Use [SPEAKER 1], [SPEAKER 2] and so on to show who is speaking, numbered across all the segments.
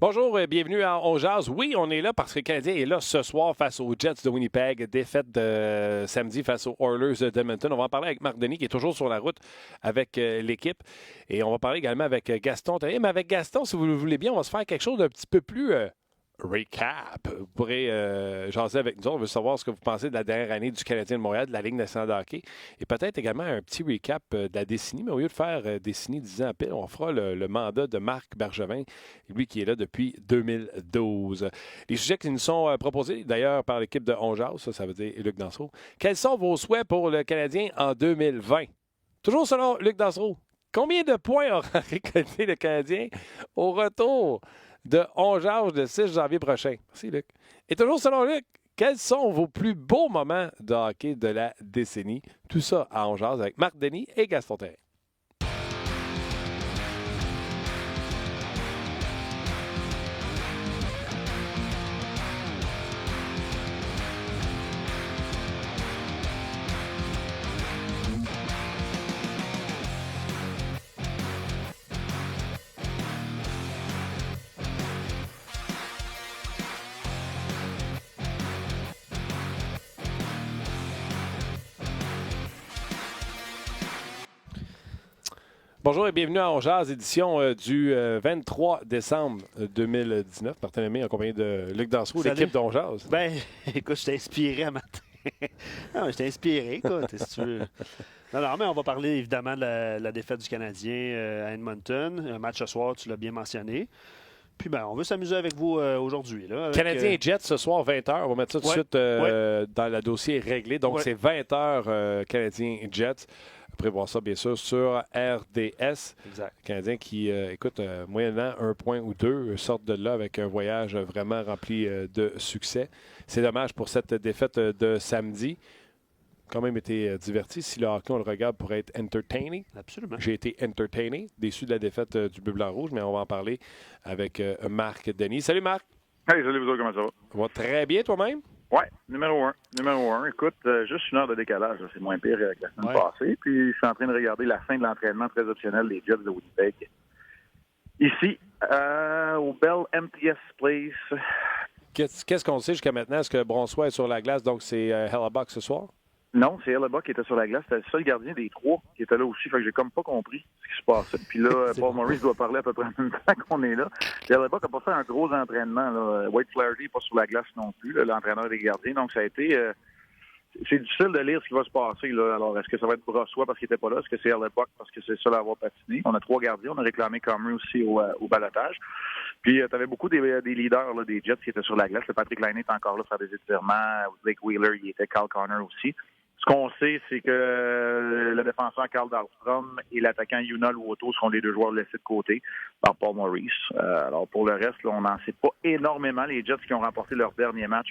[SPEAKER 1] Bonjour et bienvenue à On Jase. Oui, on est là parce que le Canadien est là ce soir face aux Jets de Winnipeg. Défaite de samedi face aux Oilers d'Edmonton. On va en parler avec Marc Denis qui est toujours sur la route avec l'équipe. Et on va parler également avec Gaston Terrien. Mais avec Gaston, si vous le voulez bien, on va se faire quelque chose d'un petit peu plus recap. Vous pourrez jaser avec nous. On veut savoir ce que vous pensez de la dernière année du Canadien de Montréal, de la Ligue nationale de hockey. Et peut-être également un petit recap de la décennie. Mais au lieu de faire décennie 10 ans à pile, on fera le mandat de Marc Bergevin, lui qui est là depuis 2012. Les sujets qui nous sont proposés, d'ailleurs, par l'équipe de On Jase, ça veut dire Luc Dansereau. Quels sont vos souhaits pour le Canadien en 2020? Toujours selon Luc Dansereau. Combien de points aura récolté le Canadien au retour de On Jase le 6 janvier prochain? Merci, Luc. Et toujours selon Luc, quels sont vos plus beaux moments de hockey de la décennie? Tout ça à On Jase avec Marc Denis et Gaston Terrien. Bonjour et bienvenue à On Jase, édition du 23 décembre 2019. Partenariat en compagnie de Luc Dansereau, l'équipe d'On Jase.
[SPEAKER 2] Ben, écoute, je t'ai inspiré à matin. Non, je t'ai inspiré, écoute, si tu veux. Non, mais on va parler évidemment de la défaite du Canadien à Edmonton. Un match ce soir, tu l'as bien mentionné. Puis, ben, on veut s'amuser avec vous aujourd'hui. Là, avec,
[SPEAKER 1] Canadien et Jets ce soir, 20h. On va mettre ça tout de suite dans le dossier réglé. Donc, c'est 20h Canadien et Jets. Prévoir ça, bien sûr, sur RDS.
[SPEAKER 2] Exact.
[SPEAKER 1] Canadiens qui, écoute, moyennant un point ou deux, sortent de là avec un voyage vraiment rempli de succès. C'est dommage pour cette défaite de samedi. Quand même été diverti. Si le hockey, on le regarde pour être entertaining.
[SPEAKER 2] Absolument.
[SPEAKER 1] J'ai été entertainé, déçu de la défaite du Bleu Blanc Rouge, mais on va en parler avec Marc Denis. Salut Marc.
[SPEAKER 3] Hey, salut vous autres, comment ça va?
[SPEAKER 1] Ça va très bien toi-même?
[SPEAKER 3] Oui, numéro un. Écoute, juste une heure de décalage, c'est moins pire que la semaine passée. Puis je suis en train de regarder la fin de l'entraînement très optionnel des Jets de Winnipeg. Ici, au Bell MTS Place.
[SPEAKER 1] Qu'est-ce qu'on sait jusqu'à maintenant? Est-ce que Bronssois est sur la glace, donc c'est Hellebuck ce soir?
[SPEAKER 3] Non, c'est Hellebuck qui était sur la glace. C'était le seul gardien des trois qui était là aussi. Fait que j'ai comme pas compris ce qui se passait. Puis là, Paul Maurice doit parler à peu près en même temps qu'on est là. Puis Hellebuck n'a pas fait un gros entraînement. Là. Wade Flaherty n'est pas sur la glace non plus, là, l'entraîneur des gardiens. Donc ça a été... c'est difficile de lire ce qui va se passer. Là. Alors, est-ce que ça va être Brossoit parce qu'il n'était pas là? Est-ce que c'est Hellebuck parce que c'est le seul à avoir patiné? On a trois gardiens. On a réclamé Comrie aussi au balotage. Puis, tu avais beaucoup des leaders là, des Jets qui étaient sur la glace. Le Patrick Laine est encore là pour faire des étirements. Blake Wheeler, il était Kyle Connor aussi. Ce qu'on sait, c'est que le défenseur Carl Dahlstrom et l'attaquant Yuna Luoto seront les deux joueurs laissés de côté par Paul Maurice. Alors, pour le reste, là, on n'en sait pas énormément. Les Jets qui ont remporté leur dernier match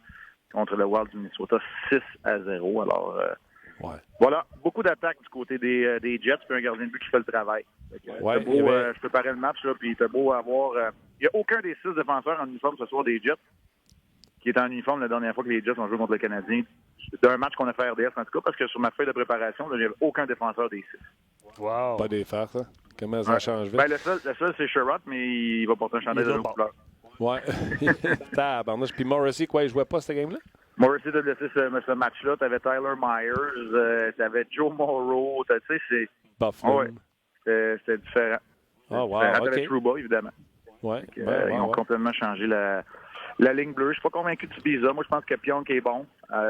[SPEAKER 3] contre le Wild du Minnesota 6-0. Alors, voilà, beaucoup d'attaques du côté des Jets, puis un gardien de but qui fait le travail. Je préparais le match, là, puis t'as beau avoir... Il n'y a aucun des 6 défenseurs en uniforme ce soir des Jets qui était en uniforme la dernière fois que les Jets ont joué contre le Canadien, d'un match qu'on a fait à RDS en tout cas, parce que sur ma feuille de préparation, il n'y avait aucun défenseur des 6.
[SPEAKER 1] Wow. Pas des faire, ça. Comment ça change vite?
[SPEAKER 3] Ben, le seul c'est Sherrod, mais il va porter un chandail de l'autre couleur.
[SPEAKER 1] Ouais. Tabarnouche. Puis Morrissey, quoi, il jouait pas cette game-là?
[SPEAKER 3] Morrissey t'a laissé ce match-là. T'avais Tyler Myers, t'avais Joe Morrow. Tu sais, c'est...
[SPEAKER 1] Buffalo.
[SPEAKER 3] Ouais. C'était différent.
[SPEAKER 1] Oh, wow.
[SPEAKER 3] T'avais Trouba, évidemment.
[SPEAKER 1] Ouais.
[SPEAKER 3] Ils ont complètement changé la ligne bleue. Je suis pas convaincu de Biza. Moi, je pense que Pionk est bon.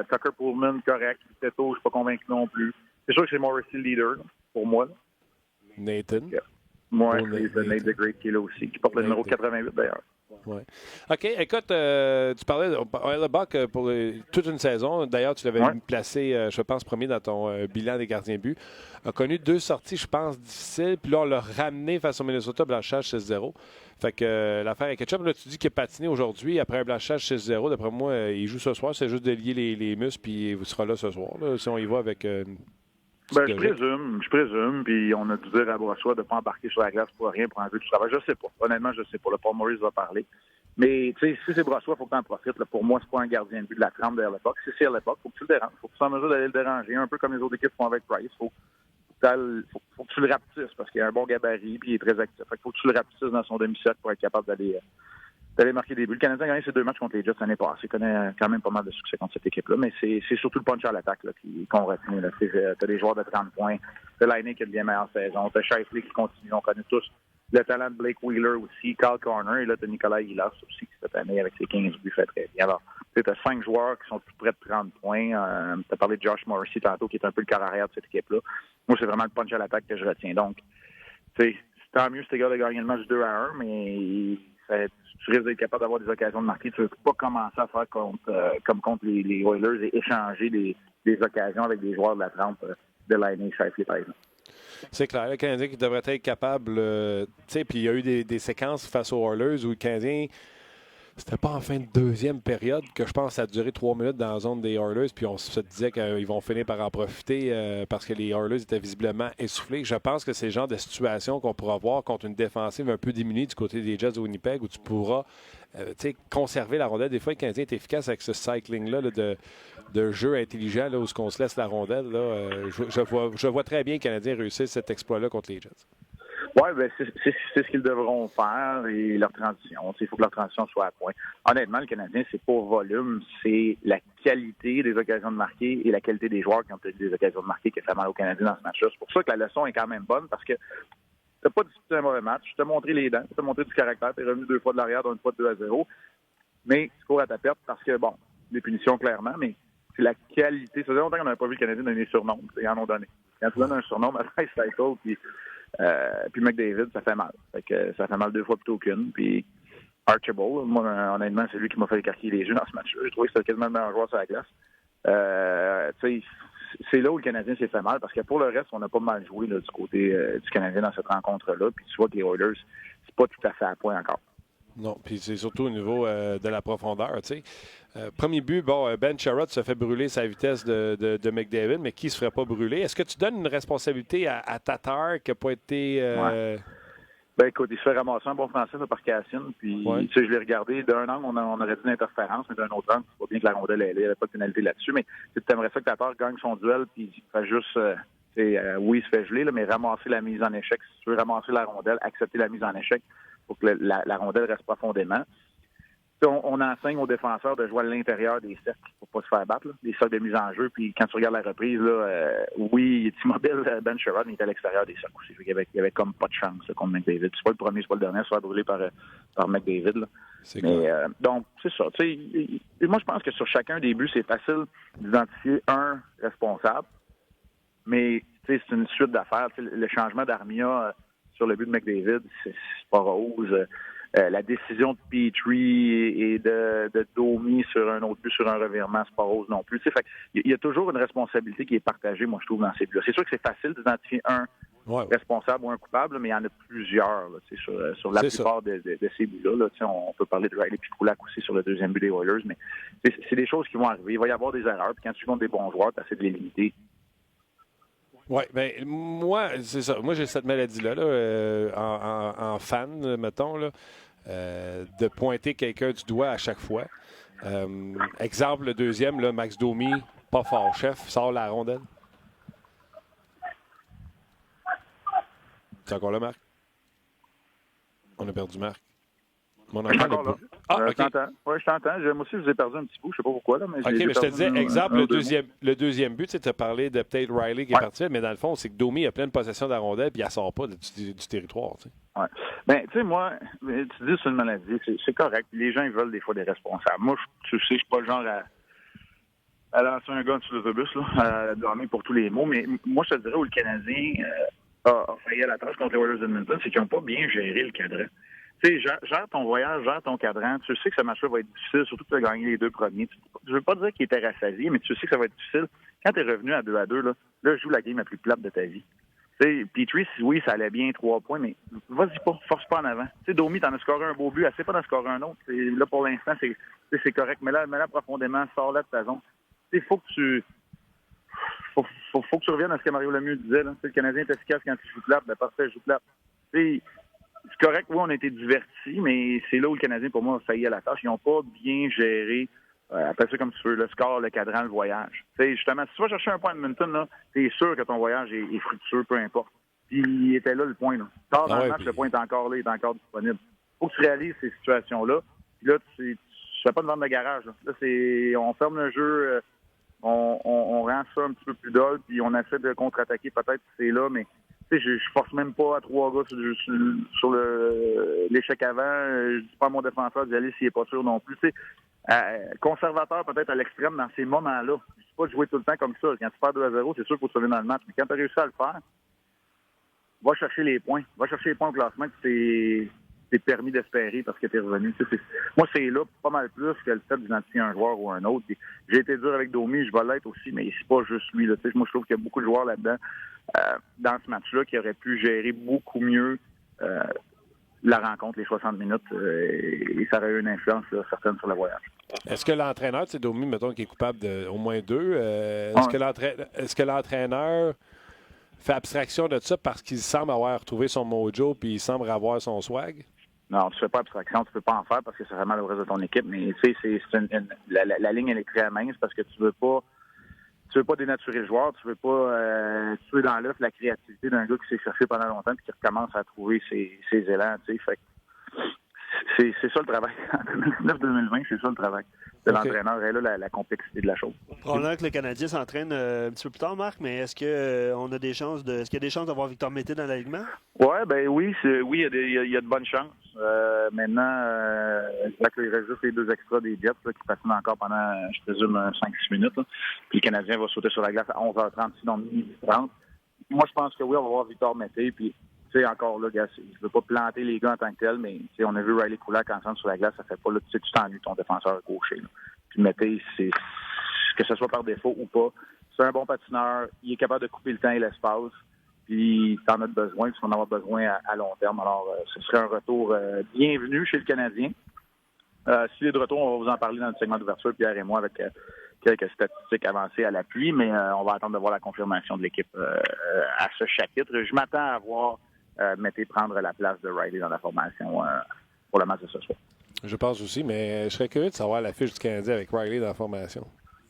[SPEAKER 3] Tucker Pullman, correct. Teto, je suis pas convaincu non plus. C'est sûr que c'est Morrissey le leader, là, pour moi. Là.
[SPEAKER 1] Nathan.
[SPEAKER 3] Moi, c'est Nate the Great qui est là aussi, qui porte le numéro 88 d'ailleurs.
[SPEAKER 1] Ouais. OK, écoute, tu parlais de Hellebuck pour toute une saison. D'ailleurs, tu l'avais placé, je pense, premier dans ton bilan des gardiens buts. A connu 2 sorties, je pense, difficiles. Puis là, on l'a ramené face au Minnesota, blanchage 6-0. Fait que l'affaire est ketchup. Là, tu dis qu'il a patiné aujourd'hui après un blanchage 6-0. D'après moi, il joue ce soir. C'est juste de lier les muscles, puis il sera là ce soir. Là, si on y va avec...
[SPEAKER 3] je présume, puis on a dû dire à Brossoit de ne pas embarquer sur la glace pour rien, pour enlever du travail. Je sais pas. Honnêtement, je sais pas. Le Paul Maurice va parler. Mais, tu sais, si c'est Brossoit, il faut que tu en profites. Là. Pour moi, c'est pas un gardien de but de la trempe de Hellebuck. Si c'est Hellebuck, il faut que tu le déranges. Il faut que tu sois en mesure d'aller le déranger. Un peu comme les autres équipes font avec Price. Faut que tu le rapetisses parce qu'il a un bon gabarit puis il est très actif. Fait qu'il faut que tu le rapetisses dans son demi-cercle pour être capable d'aller d'aller marquer des buts. Le Canadien a gagné ses 2 matchs contre les Jets l'année passée. Il connaît quand même pas mal de succès contre cette équipe-là, mais c'est surtout le punch à l'attaque là, qu'on retient. T'as des joueurs de 30 points, t'as Laine qui a une bien meilleure saison, t'as Shifley qui continue, on connaît tous le talent de Blake Wheeler aussi, Kyle Corner, et là t'as Nicolas Gilas aussi qui cette année avec ses 15 buts fait très bien. Alors, t'as 5 joueurs qui sont tout près de 30 points. T'as parlé de Josh Morrissey tantôt, qui est un peu le quart arrière de cette équipe-là. Moi, c'est vraiment le punch à l'attaque que je retiens. Donc, c'est tant mieux ces gars de gagner le match 2-1, mais tu risques d'être capable d'avoir des occasions de marquer. Tu ne veux pas commencer à faire comme contre les Oilers et échanger des occasions avec des joueurs de la trempe de Laine et Shifley, par exemple.
[SPEAKER 1] C'est clair, le Canadien qui devrait être capable, tu sais, puis il y a eu des séquences face aux Oilers où le Canadien, c'était pas en fin de deuxième période que je pense que ça a duré 3 minutes dans la zone des Oilers, puis on se disait qu'ils vont finir par en profiter parce que les Oilers étaient visiblement essoufflés. Je pense que c'est le genre de situation qu'on pourra voir contre une défensive un peu diminuée du côté des Jets de Winnipeg où tu pourras conserver la rondelle. Des fois, le Canadien est efficace avec ce cycling-là de jeu intelligent là, où on se laisse la rondelle. Là, je vois très bien le Canadien réussir cet exploit-là contre les Jets.
[SPEAKER 3] Oui, ben c'est ce qu'ils devront faire et leur transition. Il faut que leur transition soit à point. Honnêtement, le Canadien, c'est pas volume, c'est la qualité des occasions de marquer et la qualité des joueurs qui ont des occasions de marquer qui fait mal au Canadien dans ce match-là. C'est pour ça que la leçon est quand même bonne parce que t'as pas disputé un mauvais match, t'as montré les dents, t'as montré du caractère, t'es revenu 2 fois de l'arrière, une fois de 2-0. Mais tu cours à ta perte parce que, bon, des punitions clairement, mais c'est la qualité. Ça faisait longtemps qu'on n'avait pas vu le Canadien donner des surnoms. Ils en ont donné. Quand tu donnes un surnom, Mathieu Steichel puis McDavid, ça fait mal. Fait que ça fait mal 2 fois plutôt qu'une. Puis Archibald, moi, honnêtement, c'est lui qui m'a fait écarquiller les yeux dans ce match-là. J'ai trouvé que c'était quasiment le meilleur joueur sur la glace. C'est là où le Canadien s'est fait mal, parce que pour le reste, on n'a pas mal joué là, du côté du Canadien dans cette rencontre-là. Puis tu vois que les Oilers, c'est pas tout à fait à point encore.
[SPEAKER 1] Non, puis c'est surtout au niveau de la profondeur, tu sais. Premier but, Ben Sherratt se fait brûler sa vitesse de McDavid, mais qui ne se ferait pas brûler? Est-ce que tu donnes une responsabilité à Tatar qui n'a pas été...
[SPEAKER 3] Ouais. Ben écoute, il se fait ramasser un bon français là, par Cassine, puis tu sais, je l'ai regardé d'un angle, on aurait dit une interférence, mais d'un autre angle, c'est pas bien que la rondelle il n'y avait pas de pénalité là-dessus, mais tu aimerais ça que Tatar gagne son duel, puis il fait juste... oui, il se fait geler, là, mais ramasser la mise en échec. Si tu veux ramasser la rondelle, accepter la mise en échec, pour que la rondelle reste profondément. On enseigne aux défenseurs de jouer à l'intérieur des cercles pour pas se faire battre, là, des cercles de mise en jeu. Puis quand tu regardes la reprise, là, oui, il est immobile, Ben Sherratt, mais il est à l'extérieur des cercles aussi. Il y avait comme pas de chance là, contre McDavid. C'est pas le premier, c'est pas le dernier, soit brûlé par McDavid. Là. Donc, c'est ça. Moi, je pense que sur chacun des buts, c'est facile d'identifier un responsable. Mais c'est une suite d'affaires. Le changement d'Armia sur le but de McDavid, c'est pas rose. La décision de Petrie et de Domi sur un autre but, sur un revirement, c'est pas rose non plus. Fait il y a toujours une responsabilité qui est partagée, moi, je trouve, dans ces buts-là. C'est sûr que c'est facile d'identifier un responsable ou un coupable, mais il y en a plusieurs là, sur la plupart de ces buts-là. Là, on peut parler de Riley Pikulak aussi sur le deuxième but des Oilers, mais c'est des choses qui vont arriver. Il va y avoir des erreurs, puis quand tu comptes des bons joueurs, tu essaies de les limiter.
[SPEAKER 1] Oui, bien, moi, c'est ça. Moi, j'ai cette maladie-là, en fan, mettons, là, de pointer quelqu'un du doigt à chaque fois. Exemple, le deuxième, là, Max Domi, pas fort, chef, sort la rondelle. C'est encore là, Marc? On a perdu Marc.
[SPEAKER 3] Mon enfant là.
[SPEAKER 1] OK.
[SPEAKER 3] Oui, je t'entends. Moi aussi, je vous ai perdu un petit bout. Je ne sais pas pourquoi. Là, mais
[SPEAKER 1] OK, mais je te disais, exemple, le deuxième but, tu as parlé de peut-être Riley qui est parti, mais dans le fond, c'est que Domi a pleine possession de la rondelle puis elle ne sort pas du territoire.
[SPEAKER 3] Oui. Bien, tu sais, moi, tu dis c'est une maladie. C'est correct. Les gens, ils veulent des fois des responsables. Moi, tu sais, je ne suis pas le genre à lancer un gars sur l'autobus, à dormir pour tous les mots. Mais moi, je te dirais où le Canadien a failli à la tâche contre les Oilers d'Edmonton, c'est qu'ils n'ont pas bien géré le cadran. Tu sais, gère ton voyage, gère ton cadran. Tu sais que ce match-là va être difficile, surtout que tu as gagné les 2 premiers. Je veux pas dire qu'il était rassasié, mais tu sais que ça va être difficile. Quand tu es revenu à 2-2, là, joue la game la plus plate de ta vie. Tu sais, Petrie, oui, ça allait bien, 3 points, mais vas-y pas, force pas en avant. Tu sais, Domi, t'en as scoré un beau but, assez pas d'en scorer un autre. Là, pour l'instant, c'est correct. Mais là, profondément, sors-là de ta zone. Tu sais, faut que tu reviennes à ce que Mario Lemieux disait. Là. Le Canadien est efficace quand il joue plate, ben parfait, joue plate. Tu sais, c'est correct, oui, on a été divertis, mais c'est là où le Canadien, pour moi, a failli à la tâche. Ils n'ont pas bien géré, appelle ça comme tu veux, le score, le cadran, le voyage. T'sais, justement, si tu vas chercher un point de Edmonton, t'es sûr que ton voyage est fructueux, peu importe. Puis il était là, le point. Là. Tard dans le match, le point est encore là, il est encore disponible. Il faut que tu réalises ces situations-là. Puis là, tu fais pas de vente de garage. Là, on ferme le jeu, on rend ça un petit peu plus dole, puis on essaie de contre-attaquer peut-être si c'est là, mais je force même pas à 3 gars sur l'échec avant. Je dis pas à mon défenseur d'y aller s'il est pas sûr non plus. Conservateur peut-être à l'extrême dans ces moments-là. Je dis pas de jouer tout le temps comme ça. Quand tu perds 2-0, c'est sûr qu'il faut te sauver dans le match. Mais quand tu as réussi à le faire, va chercher les points. Va chercher les points au classement que t'es permis d'espérer parce que t'es revenu. Moi, c'est là pas mal plus que le fait d'identifier un joueur ou un autre. J'ai été dur avec Domi, je vais l'être aussi, mais c'est pas juste lui. Là. Moi, je trouve qu'il y a beaucoup de joueurs là-dedans, dans ce match-là, qui auraient pu gérer beaucoup mieux la rencontre, les 60 minutes, et ça aurait eu une influence certaine sur le voyage.
[SPEAKER 1] Est-ce que l'entraîneur, c'est Domi, mettons, qui est coupable d'au moins 2, est-ce que l'entraîneur fait abstraction de ça parce qu'il semble avoir retrouvé son mojo puis il semble avoir son swag?
[SPEAKER 3] Non, tu fais pas abstraction, tu peux pas en faire parce que ça fait mal au reste de ton équipe, mais tu sais, la ligne, elle est très mince parce que tu veux pas dénaturer le joueur, tu veux pas tuer dans l'œuf la créativité d'un gars qui s'est cherché pendant longtemps et qui recommence à trouver ses élans, tu sais. Fait que c'est ça le travail. En 2019-2020, c'est ça le travail de l'entraîneur. Et là, la complexité de la chose.
[SPEAKER 2] Probablement que le Canadien s'entraîne un petit peu plus tard, Marc, mais est-ce qu'il y a des chances d'avoir Victor Mété dans l'alignement?
[SPEAKER 3] Oui, il y a de bonnes chances. Maintenant, c'est vrai qu'il reste juste les 2 extras des Jets qui patinent encore pendant, je présume, 5-6 minutes. Là. Puis le Canadien va sauter sur la glace à 11h30, sinon 12h30. Moi, je pense que oui, on va voir Victor Mété. Puis, tu sais, encore là, gars, je ne veux pas planter les gars en tant que tel, mais on a vu Riley Kulak ensemble sur la glace, ça fait pas, là, tu t'ennuies ton défenseur gaucher. Là. Puis Mété, c'est que ce soit par défaut ou pas, c'est un bon patineur, il est capable de couper le temps et l'espace. Puis t'en as besoin, tu vas en avoir besoin à long terme. Alors, ce serait un retour bienvenu chez le Canadien. S'il est de retour, on va vous en parler dans le segment d'ouverture, Pierre et moi, avec quelques statistiques avancées à l'appui, mais on va attendre de voir la confirmation de l'équipe à ce chapitre. Je m'attends à voir Mété prendre la place de Riley dans la formation pour le match de ce soir.
[SPEAKER 1] Je pense aussi, mais je serais curieux de savoir la fiche du Canadien avec Riley dans la formation.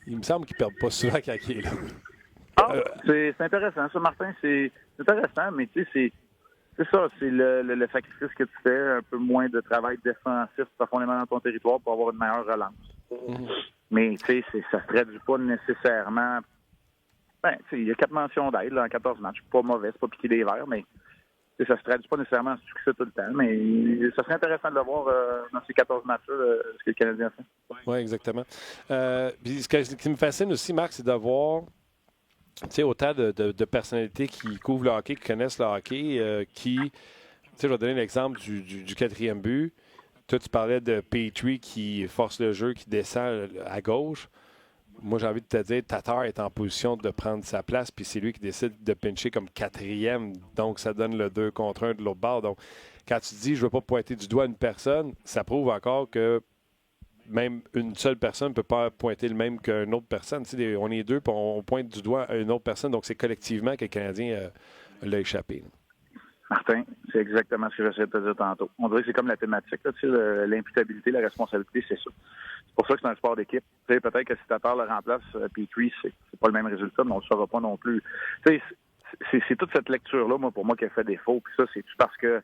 [SPEAKER 1] Il me semble qu'il ne perd pas souvent quand il est là.
[SPEAKER 3] C'est intéressant, ça, Martin. C'est intéressant, mais tu sais, c'est ça. C'est le sacrifice que tu fais, un peu moins de travail défensif profondément dans ton territoire pour avoir une meilleure relance. Mm-hmm. Mais tu sais, ça ne se traduit pas nécessairement. Il y a 4 mentions d'aide là, en 14 matchs. Pas mauvais, c'est pas piquer des verres, mais ça ne se traduit pas nécessairement en succès tout le temps. Mais ça serait intéressant de le voir dans ces 14 matchs-là, ce que le Canadien fait.
[SPEAKER 1] Oui, exactement. Puis ce qui me fascine aussi, Marc, c'est de voir autant de personnalités qui couvrent le hockey, qui connaissent le hockey, je vais donner l'exemple du 4e but. Toi, tu parlais de Petrie qui force le jeu, qui descend à gauche. Moi, j'ai envie de te dire, Tatar est en position de prendre sa place, puis c'est lui qui décide de pincher comme 4e. Donc, ça donne le 2 contre 1 de l'autre bord. Donc, quand tu dis, je ne veux pas pointer du doigt une personne, ça prouve encore que même une seule personne ne peut pas pointer le même qu'une autre personne. On est 2, puis on pointe du doigt à une autre personne. Donc, c'est collectivement que le Canadien l'a échappé.
[SPEAKER 3] Martin, c'est exactement ce que j'essaie de te dire tantôt. On dirait que c'est comme la thématique, l'imputabilité, la responsabilité, c'est ça. C'est pour ça que c'est un sport d'équipe. Peut-être que si Tatar le remplace, Petrie, c'est pas le même résultat, mais on ne le saura pas non plus. C'est toute cette lecture-là, pour moi, qui a fait défaut. Puis ça, c'est-tu parce que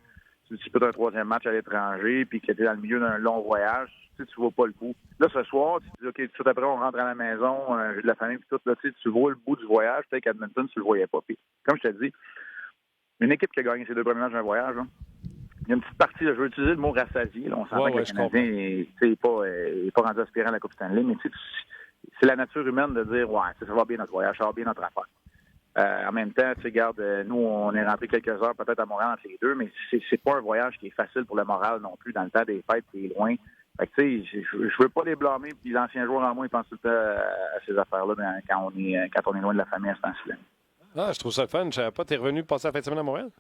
[SPEAKER 3] tu disputes un 3e match à l'étranger, puis que tu es dans le milieu d'un long voyage, tu vois pas le bout. Là, ce soir, tu dis, OK, tout après, on rentre à la maison, j'ai de la famille, puis tout, là, tu vois le bout du voyage, peut-être qu'Edmonton, tu le voyais pas. Puis, comme je te dis, une équipe qui a gagné ses 2 premiers matchs d'un voyage, là, il y a une petite partie, là, je vais utiliser le mot rassasié, là, on s'entend que le Canadien n'est pas rendu aspirant à la Coupe Stanley, mais c'est la nature humaine de dire, ouais, ça va bien notre voyage, ça va bien notre affaire. En même temps, regarde, nous, on est rentré quelques heures peut-être à Montréal entre les 2, mais c'est pas un voyage qui est facile pour le moral non plus. Dans le temps des fêtes, c'est loin. Fait que, tu sais, je veux pas les blâmer, puis l'ancien joueur en moi, il pense tout le temps à ces affaires-là quand on est loin de la famille à ce temps-ci.
[SPEAKER 1] Ah, je trouve ça le fun. Je savais pas, t'es revenu passer la fin de semaine à Montréal?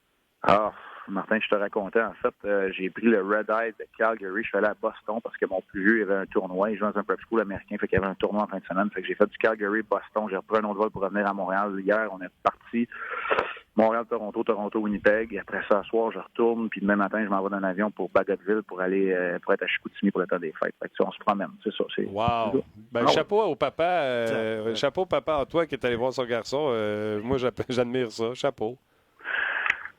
[SPEAKER 3] Ah, Martin, je te racontais, en fait, j'ai pris le Red Eye de Calgary. Je suis allé à Boston parce que mon plus vieux, il avait un tournoi. Il joue dans un prep school américain, fait qu'il y avait un tournoi en fin de semaine. Fait que j'ai fait du Calgary-Boston. J'ai repris un autre vol pour revenir à Montréal. Hier, on est parti. Montréal-Toronto, Toronto-Winnipeg. Après ça, ce soir, je retourne. Puis demain matin, je m'envoie dans un avion pour Bagotville pour aller pour être à Chicoutimi pour le temps des fêtes. Fait que on se promène. C'est ça.
[SPEAKER 1] Wow! Ben, chapeau au papa. Chapeau papa Antoine qui est allé voir son garçon. Moi, j'admire ça. Chapeau.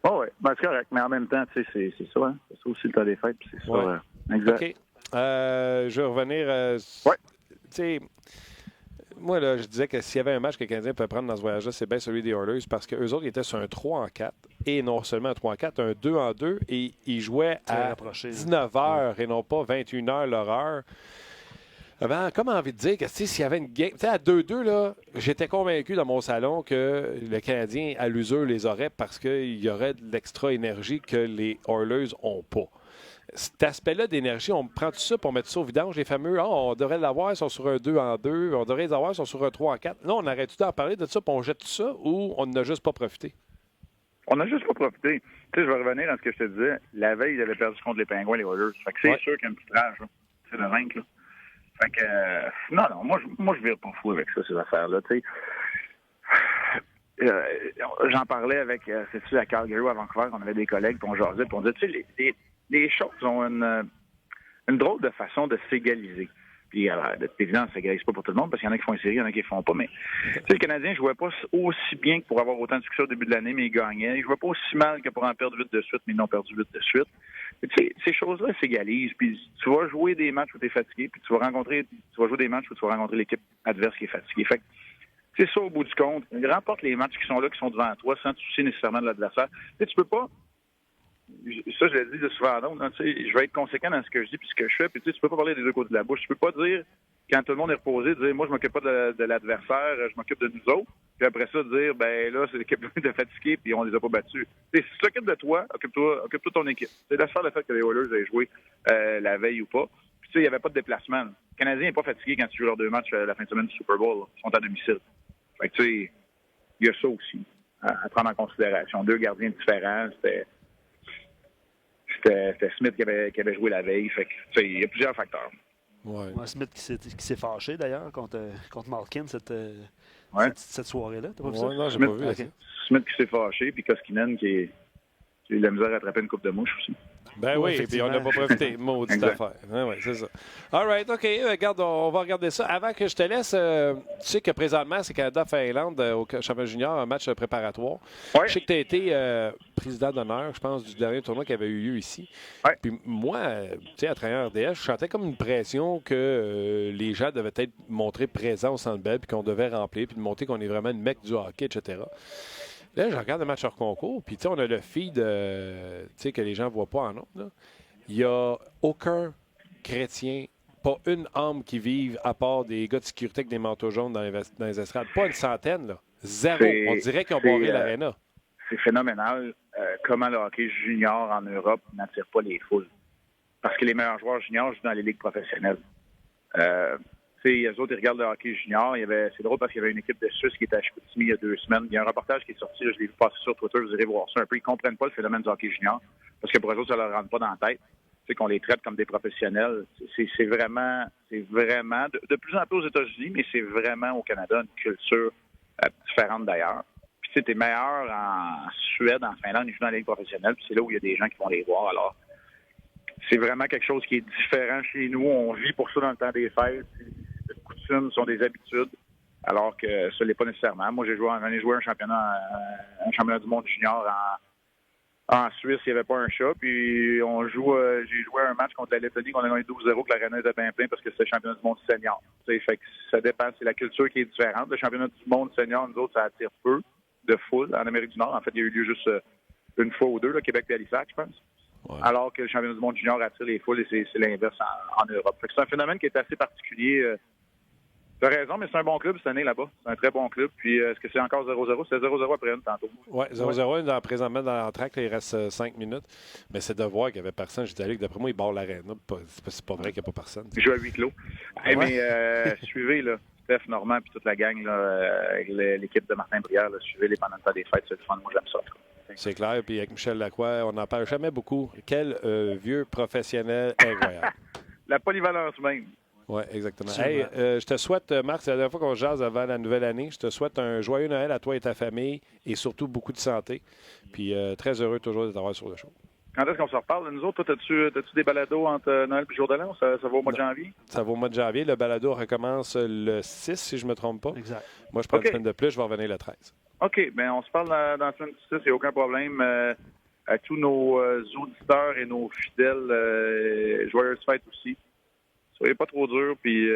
[SPEAKER 3] Oh, oui, ben, c'est correct. Mais en même temps, c'est ça. Hein? C'est ça aussi le temps des fêtes. Puis c'est ça.
[SPEAKER 1] Ouais.
[SPEAKER 3] Exact.
[SPEAKER 1] OK. Je vais revenir.
[SPEAKER 3] Ouais.
[SPEAKER 1] Tu sais, moi, là, je disais que s'il y avait un match que le Canadien peut prendre dans ce voyage-là, c'est bien celui des Oilers parce qu'eux autres, ils étaient sur un 3-4 et non seulement un 3-4, un 2-2 et ils jouaient à 19h et non pas 21h leur heure. J'avais comme envie de dire que s'il y avait une game. À 2-2, là, j'étais convaincu dans mon salon que le Canadien, à l'usure, les aurait parce qu'il y aurait de l'extra énergie que les Oilers n'ont pas. Cet aspect-là d'énergie, on prend tout ça pour mettre ça au vidange, les fameux, on devrait l'avoir, ils sont sur un 2-2, on devrait les avoir, ils sont sur un 3-4. Là, on arrête tout d'en parler de ça, puis on jette tout ça, ou on n'a juste pas profité?
[SPEAKER 3] On n'a juste pas profité. Tu sais, je vais revenir à ce que je te disais. La veille, ils avaient perdu contre les Pingouins, les Oilers. Fait que c'est sûr qu'il y a une petite rage, là. C'est le vaincre, là. Fait que, non, moi, je vire pas fou avec ça, ces affaires-là, tu sais. J'en parlais avec, c'est-tu à Calgary ou à Vancouver, on avait des collègues, puis on jasait, puis on disait, tu sais, les choses ont une drôle de façon de s'égaliser. Puis, de toute évidence, ça n'égalise pas pour tout le monde, parce qu'il y en a qui font une série, il y en a qui ne font pas, mais tu sais, le Canadien ne jouait pas aussi bien que pour avoir autant de succès au début de l'année, mais il gagnait. Il ne jouait pas aussi mal que pour en perdre 8 de suite, mais ils n'ont perdu 8 de suite. Tu sais, ces choses-là s'égalisent, puis tu vas jouer des matchs où tu es fatigué, puis tu vas jouer des matchs où tu vas rencontrer l'équipe adverse qui est fatiguée. Fait que, c'est ça, au bout du compte. Remporte les matchs qui sont là, qui sont devant toi, sans te soucier nécessairement de l'adversaire. Tu sais, tu peux pas. Ça, je l'ai dit souvent à d'autres, hein, tu sais, je vais être conséquent dans ce que je dis puis ce que je fais. Puis tu sais, tu peux pas parler des deux côtés de la bouche. Tu peux pas dire, quand tout le monde est reposé, dire moi, je m'occupe pas de l'adversaire, je m'occupe de nous autres. Puis après ça, dire ben là, c'est l'équipe de fatiguée puis on les a pas battus. Tu sais, si tu t'occupes de toi, occupe-toi de ton équipe. C'est laisse faire le fait que les Oilers aient joué la veille ou pas. Puis tu sais, il n'y avait pas de déplacement. Là. Le Canadien n'est pas fatigué quand tu joues leurs deux matchs la fin de semaine du Super Bowl. Là. Ils sont à domicile. Fait que tu sais, il y a ça aussi à prendre en considération. Deux gardiens différents, C'était Smith qui avait joué la veille. Fait que, il y a plusieurs facteurs.
[SPEAKER 2] Ouais. Smith qui s'est fâché d'ailleurs contre Malkin cette soirée-là. T'as pas vu ça?
[SPEAKER 1] Non, j'ai pas vu. Okay.
[SPEAKER 3] Smith qui s'est fâché, puis Koskinen qui a eu de la misère à attraper une coupe de mouche aussi.
[SPEAKER 1] Ben oui, puis on n'a pas profité. Maudite affaire. Oui, c'est ça. All right, OK. Regarde, on va regarder ça. Avant que je te laisse, tu sais que présentement, c'est Canada-Finlande au championnat junior, un match préparatoire.
[SPEAKER 3] Ouais.
[SPEAKER 1] Je sais que tu as été président d'honneur, je pense, du dernier tournoi qui avait eu lieu ici.
[SPEAKER 3] Ouais.
[SPEAKER 1] Puis moi, tu sais, à travers RDS, je sentais comme une pression que les gens devaient être montrés présents au Centre Bell, puis qu'on devait remplir, puis de montrer qu'on est vraiment une mecque du hockey, etc. Là, je regarde le match hors concours, puis tu sais, on a le feed que les gens ne voient pas en ondes, là. Il n'y a aucun chrétien, pas une âme qui vive à part des gars de sécurité avec des manteaux jaunes dans les estrades. Pas une centaine, là. Zéro. On dirait qu'ils ont barré l'aréna.
[SPEAKER 3] C'est phénoménal comment le hockey junior en Europe n'attire pas les foules. Parce que les meilleurs joueurs juniors jouent dans les ligues professionnelles. Les autres, ils regardent le hockey junior. C'est drôle parce qu'il y avait une équipe de Suisse qui était à Chicoutimi il y a 2 semaines. Il y a un reportage qui est sorti, là, je l'ai vu passer sur Twitter, vous irez voir ça un peu. Ils ne comprennent pas le phénomène du hockey junior parce que pour eux autres, ça ne leur rentre pas dans la tête. C'est qu'on les traite comme des professionnels. C'est vraiment de plus en plus aux États-Unis, mais c'est vraiment au Canada une culture différente d'ailleurs. Puis tu sais, t'es meilleur en Suède, en Finlande, ils jouent dans la ligue professionnelle, puis c'est là où il y a des gens qui vont les voir. Alors, c'est vraiment quelque chose qui est différent chez nous. On vit pour ça dans le temps des fêtes. Les coutumes sont des habitudes, alors que ça ne l'est pas nécessairement. Moi, j'en ai joué un championnat du monde junior en Suisse, il n'y avait pas un chat. Puis j'ai joué un match contre la Lettonie qu'on a gagné 12-0, que l'aréna était bien plein parce que c'était le championnat du monde senior. Fait que ça dépend, c'est la culture qui est différente. Le championnat du monde senior, nous autres, ça attire peu de foule en Amérique du Nord. En fait, il y a eu lieu juste une fois ou deux, là, Québec et Halifax, je pense. Ouais. Alors que le championnat du monde junior attire les foules et c'est l'inverse en Europe. Fait que c'est un phénomène qui est assez particulier. Tu as raison, mais c'est un bon club cette année là-bas. C'est un très bon club. Puis est-ce que c'est encore 0-0? C'était 0-0 après une tantôt.
[SPEAKER 1] Oui, 0-0 présentement dans l'entraque. Il reste 5 minutes. Mais c'est de voir qu'il n'y avait personne. J'étais allé que d'après moi, il barre l'aréna. C'est pas vrai qu'il n'y a pas personne.
[SPEAKER 3] Il joue à huis clos. Ouais. Mais suivez, là, Steph, Normand puis toute la gang là, avec l'équipe de Martin Brière. Là, suivez-les pendant le temps des fêtes. C'est le fun. Moi, j'aime ça.
[SPEAKER 1] C'est clair. Puis avec Michel Lacroix, on n'en parle jamais beaucoup. Quel vieux professionnel incroyable.
[SPEAKER 3] La polyvalence même.
[SPEAKER 1] Oui, exactement. Hey, je te souhaite, Marc, c'est la dernière fois qu'on jase avant la nouvelle année. Je te souhaite un joyeux Noël à toi et ta famille et surtout beaucoup de santé. Puis très heureux toujours de t'avoir sur le show.
[SPEAKER 3] Quand est-ce qu'on se reparle? Nous autres, toi, t'as-tu des balados entre Noël et Jour de l'An? Ça va au mois de janvier? Ça
[SPEAKER 1] va au mois de janvier. Le balado recommence le 6, si je ne me trompe pas.
[SPEAKER 2] Exact.
[SPEAKER 1] Moi, je prends une semaine de plus. Je vais revenir le 13.
[SPEAKER 3] OK. Bien, on se parle dans la semaine du 6. Il n'y a aucun problème. À tous nos auditeurs et nos fidèles, joyeuses fêtes aussi. Soyez pas trop durs, puis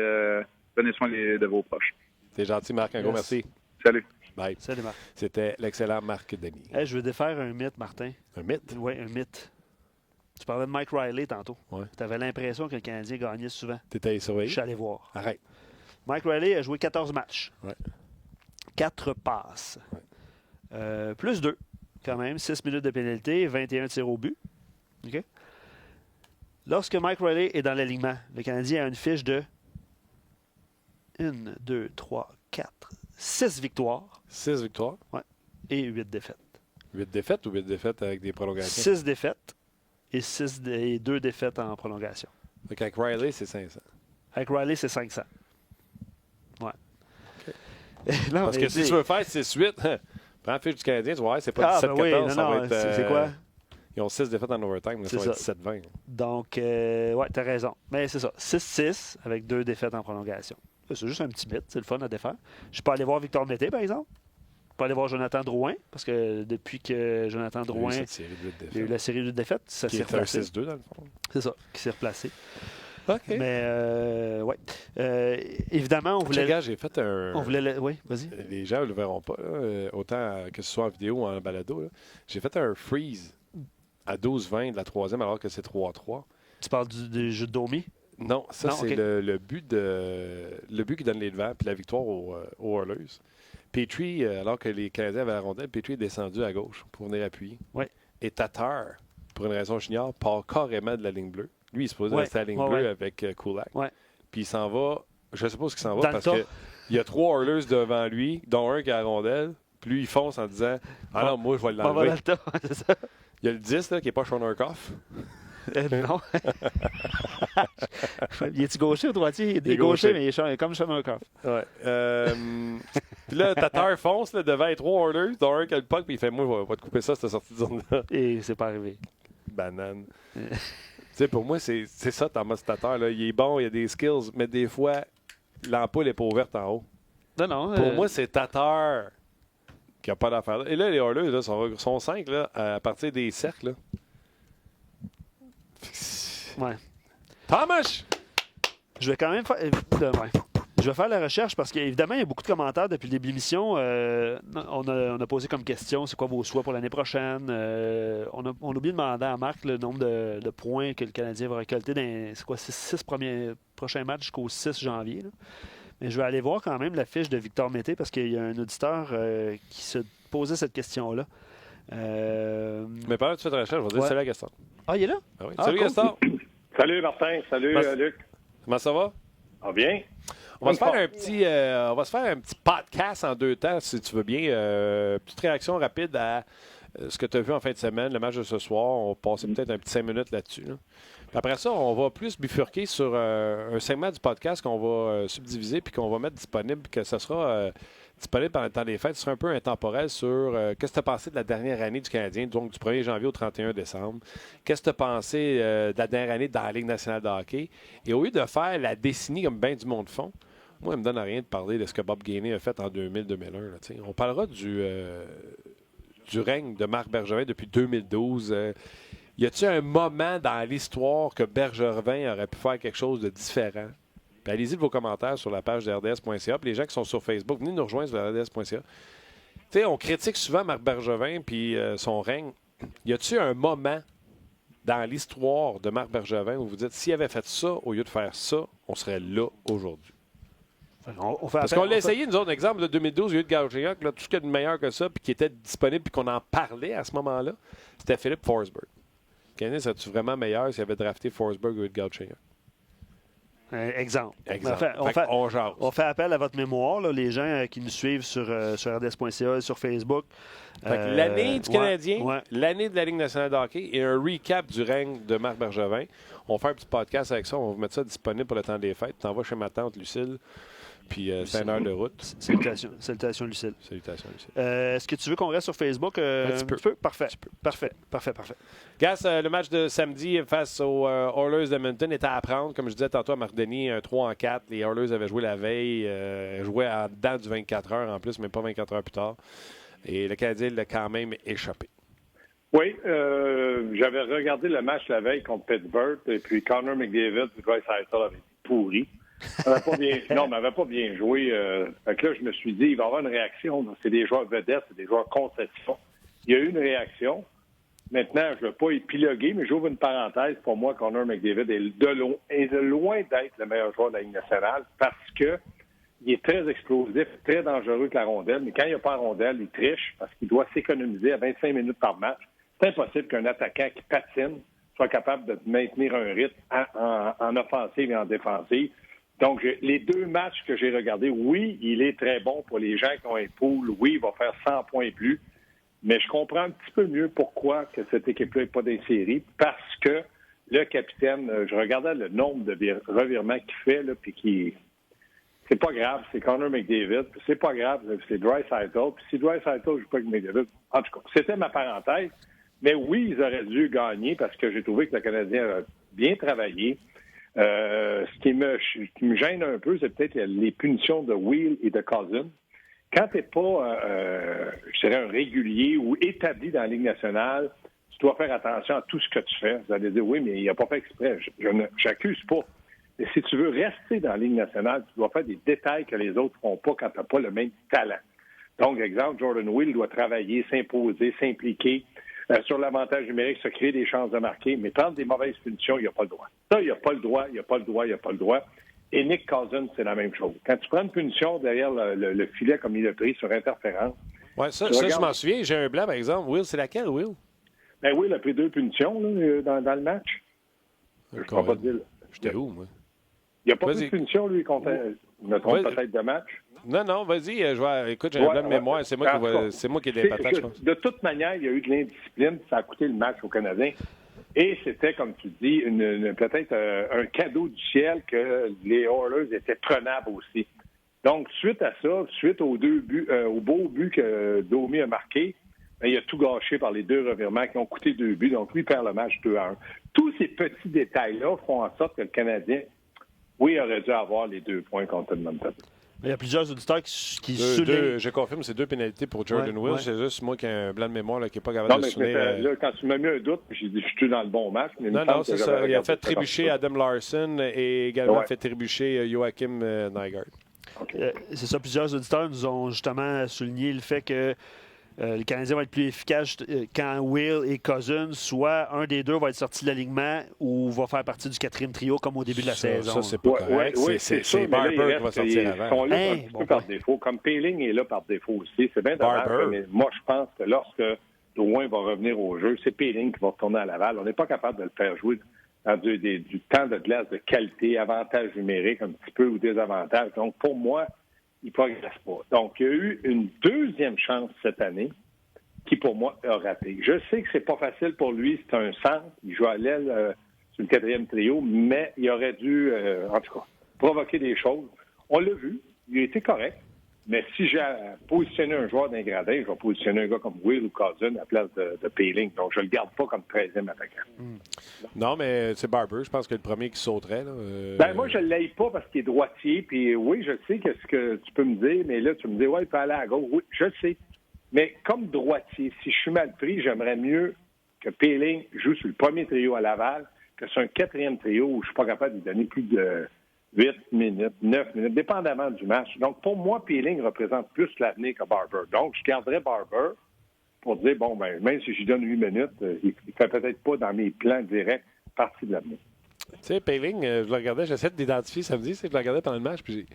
[SPEAKER 3] prenez soin de vos proches.
[SPEAKER 1] C'est gentil, Marc. Un gros merci.
[SPEAKER 3] Salut.
[SPEAKER 1] Bye.
[SPEAKER 2] Salut, Marc.
[SPEAKER 1] C'était l'excellent Marc Denis.
[SPEAKER 2] Hey, je veux défaire un mythe, Martin.
[SPEAKER 1] Un mythe?
[SPEAKER 2] Oui, un mythe. Tu parlais de Mike Riley tantôt.
[SPEAKER 1] Ouais.
[SPEAKER 2] Tu avais l'impression que le Canadien gagnait souvent.
[SPEAKER 1] T'étais
[SPEAKER 2] Je
[SPEAKER 1] surveillé?
[SPEAKER 2] suis allé voir.
[SPEAKER 1] Arrête.
[SPEAKER 2] Mike Riley a joué 14 matchs.
[SPEAKER 1] Ouais.
[SPEAKER 2] 4 passes.
[SPEAKER 1] Ouais.
[SPEAKER 2] Plus 2, quand même. 6 minutes de pénalité, 21 tirs au but. OK? Lorsque Mike Riley est dans l'alignement, le Canadien a une fiche de 1, 2, 3, 4, 6 victoires
[SPEAKER 1] 6 victoires.
[SPEAKER 2] et 8 défaites.
[SPEAKER 1] 8 défaites ou 8 défaites avec des prolongations?
[SPEAKER 2] 6 défaites et 2 défaites en prolongation.
[SPEAKER 1] Donc avec Riley, c'est 500.
[SPEAKER 2] Avec Riley, c'est 500. Ouais. Non,
[SPEAKER 1] Parce
[SPEAKER 2] mais
[SPEAKER 1] que si tu veux faire 6-8, prends la fiche du Canadien, tu vas voir, c'est pas 17-14,
[SPEAKER 2] oui, non,
[SPEAKER 1] ça va être...
[SPEAKER 2] c'est quoi?
[SPEAKER 1] Ils ont 6 défaites en overtime, mais ça va être 17-20.
[SPEAKER 2] Donc, ouais, t'as raison. Mais c'est ça. 6-6 avec 2 défaites en prolongation. C'est juste un petit mythe. C'est le fun à défaire. Je peux aller voir Victor Mété, par exemple. Je peux aller voir Jonathan Drouin, parce que depuis que Jonathan Drouin
[SPEAKER 1] Il
[SPEAKER 2] y a eu la série de défaites, ça
[SPEAKER 1] qui
[SPEAKER 2] s'est
[SPEAKER 1] est un
[SPEAKER 2] replacé.
[SPEAKER 1] 6-2 dans le fond.
[SPEAKER 2] C'est ça, qui s'est replacé.
[SPEAKER 1] OK.
[SPEAKER 2] Mais, ouais. Évidemment, on voulait...
[SPEAKER 1] Gars, j'ai fait un...
[SPEAKER 2] Oui, vas-y.
[SPEAKER 1] Les gens ne le verront pas, là, autant que ce soit en vidéo ou en balado. Là. J'ai fait un freeze à 12-20 de la troisième alors que c'est 3-3.
[SPEAKER 2] Tu parles du jeu de Domi?
[SPEAKER 1] Non, ça,
[SPEAKER 2] Non,
[SPEAKER 1] c'est
[SPEAKER 2] OK.
[SPEAKER 1] le but qui donne les devants puis la victoire aux Oilers. Petrie, alors que les Canadiens avaient la rondelle, Petrie est descendu à gauche pour venir appuyer.
[SPEAKER 2] Ouais.
[SPEAKER 1] Et Tatar, pour une raison j'ignore, part carrément de la ligne bleue. Lui, il se pose rester à la ligne bleue avec Kulak.
[SPEAKER 2] Ouais.
[SPEAKER 1] Puis il s'en va, je ne sais pas où il s'en va,
[SPEAKER 2] Dans
[SPEAKER 1] parce
[SPEAKER 2] le tas.
[SPEAKER 1] qu'il y a 3 Oilers devant lui, dont un qui a la rondelle. Puis lui, il fonce en disant « Ah non, moi, je vais
[SPEAKER 2] On va dans
[SPEAKER 1] l'enlever.
[SPEAKER 2] le tas, c'est ça. »
[SPEAKER 1] Il y a le 10 là, qui n'est pas Sean Urquhart.
[SPEAKER 2] Non. Il est-tu gaucher ou droitier? Il est
[SPEAKER 1] est
[SPEAKER 2] gaucher,
[SPEAKER 1] gaucher.
[SPEAKER 2] mais il est comme Sean O'Connor.
[SPEAKER 1] Ouais. Puis là, Tatar fonce là, devant les 3 Oilers, dont un qui a le puck, puis il fait « Moi, je vais te couper ça, cette sortie de zone-là. »
[SPEAKER 2] Et c'est pas arrivé.
[SPEAKER 1] Banane. Tu sais, pour moi, c'est ça, Thomas Tatar. Là. Il est bon, il a des skills, mais des fois, l'ampoule n'est pas ouverte en haut.
[SPEAKER 2] Non.
[SPEAKER 1] Pour moi, c'est Tatar qui n'a pas d'affaire là. Et là, les Oilers là, sont 5 là, à partir des cercles. Là.
[SPEAKER 2] Ouais.
[SPEAKER 1] Thomas!
[SPEAKER 2] Je vais quand même faire. Ouais. Je vais faire la recherche parce qu'évidemment, il y a beaucoup de commentaires depuis le début de l'émission. On a posé comme question c'est quoi vos souhaits pour l'année prochaine. On a oublié de demander à Marc le nombre de points que le Canadien va récolter dans c'est quoi, 6 prochains matchs jusqu'au 6 janvier. Là. Mais je vais aller voir quand même la fiche de Victor Mété parce qu'il y a un auditeur qui se posait cette question-là.
[SPEAKER 1] Mais pendant que tu fais ta recherche, je vais dire salut à Gaston.
[SPEAKER 2] Ah, il est là?
[SPEAKER 1] Ah oui.
[SPEAKER 2] Ah,
[SPEAKER 1] Salut
[SPEAKER 2] cool.
[SPEAKER 1] Gaston!
[SPEAKER 4] Salut Martin, salut Luc.
[SPEAKER 1] Comment ça va?
[SPEAKER 4] Ah bien?
[SPEAKER 1] On va se faire un petit podcast en 2 temps, si tu veux bien. Petite réaction rapide à ce que tu as vu en fin de semaine, le match de ce soir. On va passer peut-être un petit 5 minutes là-dessus. Là. Puis après ça, on va plus bifurquer sur un segment du podcast qu'on va subdiviser puis qu'on va mettre disponible, que ce sera disponible pendant le temps des fêtes. Ce sera un peu intemporel sur qu'est-ce que tu as pensé de la dernière année du Canadien, donc du 1er janvier au 31 décembre. Qu'est-ce que tu as pensé de la dernière année dans la Ligue nationale de hockey. Et au lieu de faire la décennie comme bien du monde font, moi, il ne me donne rien de parler de ce que Bob Gainey a fait en 2000-2001. On parlera du règne de Marc Bergevin depuis 2012. Y a-t-il un moment dans l'histoire que Bergevin aurait pu faire quelque chose de différent? Puis allez-y de vos commentaires sur la page de RDS.ca. Puis les gens qui sont sur Facebook, venez nous rejoindre sur RDS.ca. Tu sais, on critique souvent Marc Bergevin puis son règne. Y a-t-il un moment dans l'histoire de Marc Bergevin où vous dites, s'il avait fait ça au lieu de faire ça, on serait là aujourd'hui? Parce qu'on l'a essayé, nous autres, exemple, de 2012, il y a eu de Gauthier, tout ce qu'il y a de meilleur que ça, puis qui était disponible, puis qu'on en parlait à ce moment-là, c'était Philippe Forsberg. Canadien, serait-tu vraiment meilleur s'il avait drafté Forsberg ou Gauthier?
[SPEAKER 2] Exemple.
[SPEAKER 1] On
[SPEAKER 2] fait appel à votre mémoire, là, les gens qui nous suivent sur RDS.ca et sur Facebook.
[SPEAKER 1] L'année du Canadien, l'année de la Ligue nationale de hockey et un recap du règne de Marc Bergevin. On va faire un petit podcast avec ça. On va vous mettre ça disponible pour le temps des fêtes. Tu t'en vas chez ma tante Lucille. Puis c'est une heure de route.
[SPEAKER 2] Salutations, Lucille.
[SPEAKER 1] Salutations, Lucille.
[SPEAKER 2] Est-ce que tu veux qu'on reste sur Facebook?
[SPEAKER 1] Un petit peu.
[SPEAKER 2] Parfait. Parfait.
[SPEAKER 1] Gas, le match de samedi face aux Oilers d'Edmonton était à prendre. Comme je disais tantôt à Marc Denis, un 3-4. Les Oilers avaient joué la veille, jouaient en dedans du 24 heures en plus, mais pas 24 heures plus tard. Et le Canadien l'a quand même échappé.
[SPEAKER 4] Oui, j'avais regardé le match la veille contre Pittsburgh, et puis Connor McDavid et Bryce Eichel avaient été
[SPEAKER 3] pourri. Non, mais n'avait pas bien joué. Fait que là, je me suis dit, il va y avoir une réaction. C'est des joueurs vedettes, c'est des joueurs concession. Il y a eu une réaction. Maintenant, je ne veux pas épiloguer, mais j'ouvre une parenthèse. Pour moi, Connor McDavid est de loin d'être le meilleur joueur de la Ligue nationale parce que il est très explosif, très dangereux avec la rondelle. Mais quand il n'y a pas la rondelle, il triche parce qu'il doit s'économiser à 25 minutes par match. C'est impossible qu'un attaquant qui patine soit capable de maintenir un rythme en offensive et en défensive. Donc, les 2 matchs que j'ai regardés, oui, il est très bon pour les gens qui ont un pool. Oui, il va faire 100 points et plus. Mais je comprends un petit peu mieux pourquoi que cette équipe-là n'est pas dans les séries. Parce que le capitaine, je regardais le nombre de revirements qu'il fait, là, puis c'est pas grave, c'est Connor McDavid. Puis c'est pas grave, c'est Draisaitl. Puis si Draisaitl ne joue pas avec McDavid, en tout cas, c'était ma parenthèse. Mais oui, ils auraient dû gagner parce que j'ai trouvé que le Canadien a bien travaillé. Ce qui me gêne un peu, c'est peut-être les punitions de Wheel et de Cousin. Quand tu n'es pas, je dirais, un régulier ou établi dans la Ligue nationale, tu dois faire attention à tout ce que tu fais. Vous allez dire, oui, mais il n'a pas fait exprès. Je n'accuse pas. Mais si tu veux rester dans la Ligue nationale, tu dois faire des détails que les autres ne feront pas quand tu n'as pas le même talent. Donc, exemple, Jordan Wheel doit travailler, s'imposer, s'impliquer sur l'avantage numérique, se créer des chances de marquer, mais prendre des mauvaises punitions, il n'y a pas le droit. Ça, il n'y a pas le droit, il n'y a pas le droit, il n'y a pas le droit. Et Nick Cousins, c'est la même chose. Quand tu prends une punition derrière le filet comme il l'a pris sur interférence...
[SPEAKER 1] Oui, ça je m'en souviens. J'ai un blanc, par exemple. Will, c'est laquelle, Will?
[SPEAKER 3] Ben oui, il a pris 2 punitions là, dans le match. Je ne peux pas te dire.
[SPEAKER 1] J'étais où, moi?
[SPEAKER 3] Il n'y a pas pris de punition, lui, contre... me trompe peut-être de match.
[SPEAKER 1] Non, vas-y. Écoute, j'ai un blanc de mémoire. C'est moi qui ai des patates, je pense.
[SPEAKER 3] De toute manière, il y a eu de l'indiscipline. Ça a coûté le match aux Canadiens. Et c'était, comme tu dis, peut-être un cadeau du ciel que les Oilers étaient prenables aussi. Donc, suite à ça, suite aux 2 buts, au beau but que Domi a marqué, ben, il a tout gâché par les 2 revirements qui ont coûté 2 buts. Donc, lui, il perd le match 2-1. Tous ces petits détails-là font en sorte que le Canadien, oui, aurait dû avoir les 2 points contre Edmonton.
[SPEAKER 2] Il y a plusieurs auditeurs qui soulignent.
[SPEAKER 1] Je confirme, c'est 2 pénalités pour Jordan Will. Ouais. C'est juste moi qui ai un blanc de mémoire qui n'est pas capable
[SPEAKER 3] de
[SPEAKER 1] souligner.
[SPEAKER 3] Là, quand tu m'as mis un doute, j'ai dit je suis dans le bon match. Mais
[SPEAKER 1] non, c'est ça. Il a fait trébucher Adam Larson et également fait trébucher Joachim Nygaard.
[SPEAKER 2] Okay. C'est ça, plusieurs auditeurs nous ont justement souligné le fait que le Canadien va être plus efficace quand Will et Cousins, soit un des 2 va être sorti de l'alignement ou va faire partie du 4e trio comme au début de la saison.
[SPEAKER 1] Ça, c'est pas correct. C'est Barber qui va sortir avant.
[SPEAKER 3] Ils sont là un petit peu par défaut. Comme Poehling est là par défaut aussi. C'est bien dommage, mais moi, je pense que lorsque Drouin va revenir au jeu, c'est Poehling qui va retourner à Laval. On n'est pas capable de le faire jouer dans du temps de glace de qualité, avantage numérique un petit peu ou désavantage. Donc, pour moi, il ne progresse pas. Donc, il y a eu une 2e chance cette année qui, pour moi, a raté. Je sais que c'est pas facile pour lui. C'est un centre. Il joue à l'aile sur le 4e trio, mais il aurait dû, en tout cas, provoquer des choses. On l'a vu. Il a été correct. Mais si j'ai positionné un joueur d'un gradin, je vais positionner un gars comme Will ou Cousin à la place de Poehling. Donc, je ne le garde pas comme 13e attaquant.
[SPEAKER 1] Non, mais c'est Barber. Je pense que le premier qui sauterait. Là,
[SPEAKER 3] Ben, moi, je ne l'aille pas parce qu'il est droitier. Puis oui, je sais qu'est-ce que tu peux me dire. Mais là, tu me dis, ouais, il peut aller à gauche. Oui, je le sais. Mais comme droitier, si je suis mal pris, j'aimerais mieux que Poehling joue sur le premier trio à Laval que sur un 4e trio où je ne suis pas capable de lui donner plus de 8 minutes, 9 minutes, dépendamment du match. Donc, pour moi, Poehling représente plus l'avenir que Barber. Donc, je garderais Barber pour dire, bon, ben, même si je lui donne 8 minutes, il ne fait peut-être pas dans mes plans directs partie de l'avenir.
[SPEAKER 1] Tu sais, Poehling, je le regardais, j'essaie d'identifier samedi, je le regardais pendant le match, puis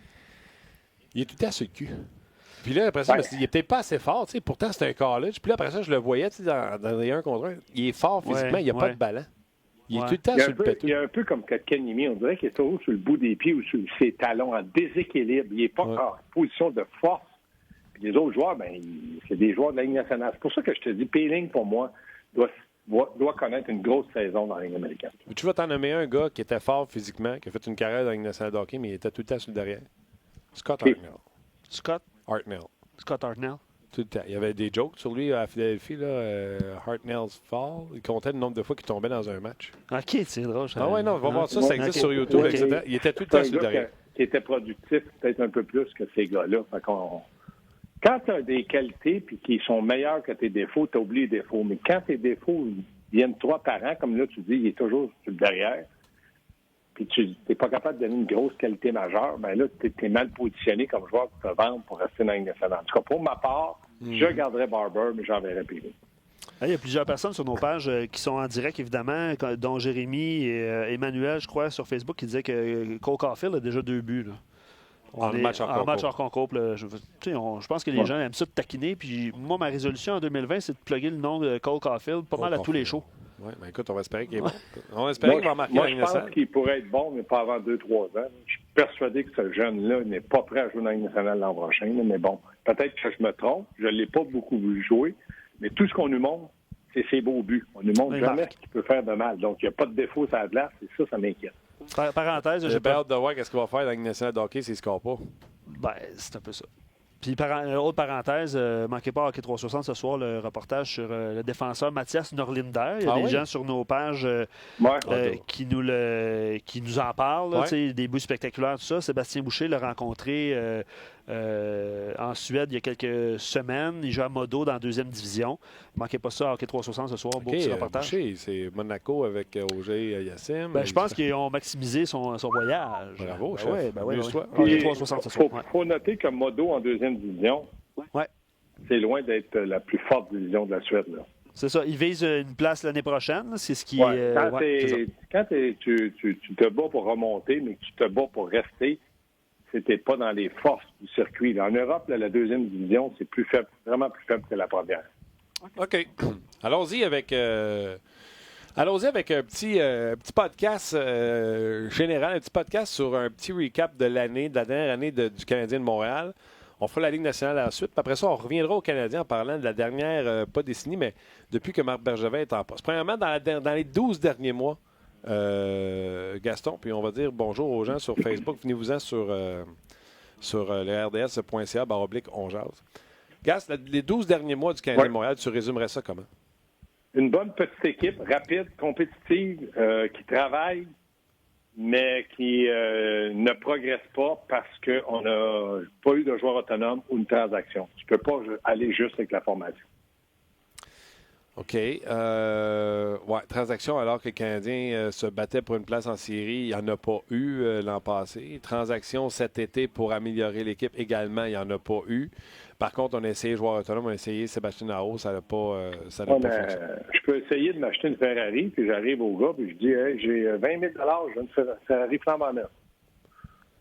[SPEAKER 1] il est tout à ce cul. Puis là, après ça, il est peut-être pas assez fort, tu sais, pourtant c'est un college. Puis là, après ça, je le voyais, tu sais, dans les 1 contre 1. Il est fort physiquement, il n'y a pas de ballon. Il est tout le temps sur le pétou.
[SPEAKER 3] Il est un peu comme Kotkaniemi. On dirait qu'il est toujours sur le bout des pieds ou sur ses talons, en déséquilibre. Il n'est pas en position de force. Puis les autres joueurs, ben, c'est des joueurs de la Ligue nationale. C'est pour ça que je te dis, Poehling, pour moi, doit connaître une grosse saison dans la Ligue américaine.
[SPEAKER 1] Tu vas t'en nommer un gars qui était fort physiquement, qui a fait une carrière dans la Ligue nationale de hockey, mais il était tout le temps sur le derrière. Scott Hartnell.
[SPEAKER 2] Scott Hartnell.
[SPEAKER 1] Tout le temps. Il y avait des jokes sur lui à Philadelphie, là, Hartnell's Fall. Il comptait le nombre de fois qu'il tombait dans un match.
[SPEAKER 2] OK, c'est drôle.
[SPEAKER 1] Ah ouais, non, va voir ça, ça existe sur YouTube, etc. Il était tout le temps sur le derrière.
[SPEAKER 3] Qui était productif peut-être un peu plus que ces gars-là. Quand tu as des qualités puis qui sont meilleures que tes défauts, tu oublies les défauts. Mais quand tes défauts viennent 3 par an, comme là tu dis, il est toujours sur le derrière,
[SPEAKER 4] puis tu n'es pas capable de donner une grosse qualité majeure, bien là, tu es mal positionné comme joueur pour te vendre pour rester dans la Ligue nationale. En tout cas, pour ma part, je garderais Barber, mais j'enverrais Pérou.
[SPEAKER 2] Il y a plusieurs personnes sur nos pages qui sont en direct, évidemment, dont Jérémy et Emmanuel, je crois, sur Facebook, qui disaient que Cole Caulfield a déjà 2 buts. Là.
[SPEAKER 1] En match hors
[SPEAKER 2] concours. Je pense que les gens aiment ça de taquiner. Puis moi, ma résolution en 2020, c'est de plugger le nom de Cole Caulfield pas mal à tous les shows.
[SPEAKER 1] Oui, mais écoute, on va espérer qu'il est bon. On va espérer qu'il va marquer
[SPEAKER 4] moi, je pense qu'il pourrait être bon, mais pas avant 2-3 ans. Je suis persuadé que ce jeune-là n'est pas prêt à jouer dans la Ligue nationale l'an prochain. Mais bon, peut-être que je me trompe. Je ne l'ai pas beaucoup vu jouer. Mais tout ce qu'on nous montre, c'est ses beaux buts. On nous montre jamais ce qu'il peut faire de mal. Donc, il n'y a pas de défaut sur la glace. Et ça m'inquiète.
[SPEAKER 2] Parenthèse,
[SPEAKER 1] j'ai hâte de voir ce qu'il va faire dans la Ligue nationale de hockey s'il ne score pas.
[SPEAKER 2] Ben, c'est un peu ça. Puis, autre parenthèse, manquez pas à Hockey 360 ce soir, le reportage sur le défenseur Mathias Norlinder. Il y a des gens sur nos pages qui nous en parlent, là, des bouts spectaculaires, tout ça. Sébastien Boucher l'a rencontré en Suède il y a quelques semaines. Il joue à Modo dans la 2e division. Manquez pas ça à Hockey 360 ce soir. Beau petit reportage.
[SPEAKER 1] Boucher, c'est Monaco avec Auger Yassim.
[SPEAKER 2] Je pense qu'ils ont maximisé son voyage.
[SPEAKER 1] Bravo, chef.
[SPEAKER 2] Hockey 360 ce soir.
[SPEAKER 4] Il faut noter que Modo en 2e division, c'est loin d'être la plus forte division de la Suède. Là.
[SPEAKER 2] C'est ça. Il vise une place l'année prochaine. C'est ce qui
[SPEAKER 4] quand tu te bats pour remonter, mais que tu te bats pour rester, c'était pas dans les forces du circuit. Là. En Europe, là, la 2e division, c'est plus faible, vraiment plus faible que la première.
[SPEAKER 1] OK. Allons-y avec un petit podcast général, un petit podcast sur un petit recap de la dernière année du Canadien de Montréal. On fera la Ligue nationale ensuite. Puis après ça, on reviendra au Canadien en parlant de la dernière, pas décennie, mais depuis que Marc Bergevin est en poste. Premièrement, dans les 12 derniers mois, Gaston, puis on va dire bonjour aux gens sur Facebook. Venez-vous-en sur le rds.ca/on jase. Gas, les 12 derniers mois du Canadien de Montréal, tu résumerais ça comment?
[SPEAKER 4] Une bonne petite équipe, rapide, compétitive, qui travaille, mais qui ne progresse pas parce qu'on n'a pas eu de joueur autonome ou une transaction. Tu ne peux pas aller juste avec la formation.
[SPEAKER 1] OK. Transaction alors que le Canadien se battait pour une place en série, il n'y en a pas eu l'an passé. Transaction cet été pour améliorer l'équipe également, il n'y en a pas eu. Par contre, on a essayé joueur autonome, on a essayé Sébastien Aho, ça n'a pas fonctionné.
[SPEAKER 4] Je peux essayer de m'acheter une Ferrari, puis j'arrive au gars, puis je dis hey, j'ai 20 000 j'ai une Ferrari flambant neuve.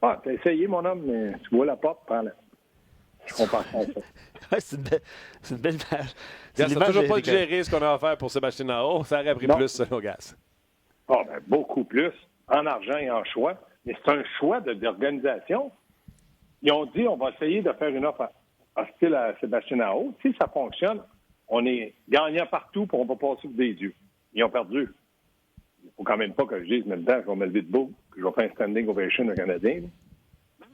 [SPEAKER 4] Ah, t'as essayé, mon homme, mais tu vois la porte, prends-la. Je comprends pas ça.
[SPEAKER 2] c'est une belle image.
[SPEAKER 1] Ça n'a toujours pas géré ce qu'on a à faire pour Sébastien Aho. Ça aurait pris plus, selon Gas.
[SPEAKER 4] Beaucoup plus, en argent et en choix. Mais c'est un choix d'organisation. Ils ont dit on va essayer de faire une offre hostile à Sébastien Aho. Si ça fonctionne, on est gagnant partout et on va passer pour des dieux. Ils ont perdu. Il ne faut quand même pas que je dise maintenant je vais me lever debout, que je vais faire un standing ovation au Canadien.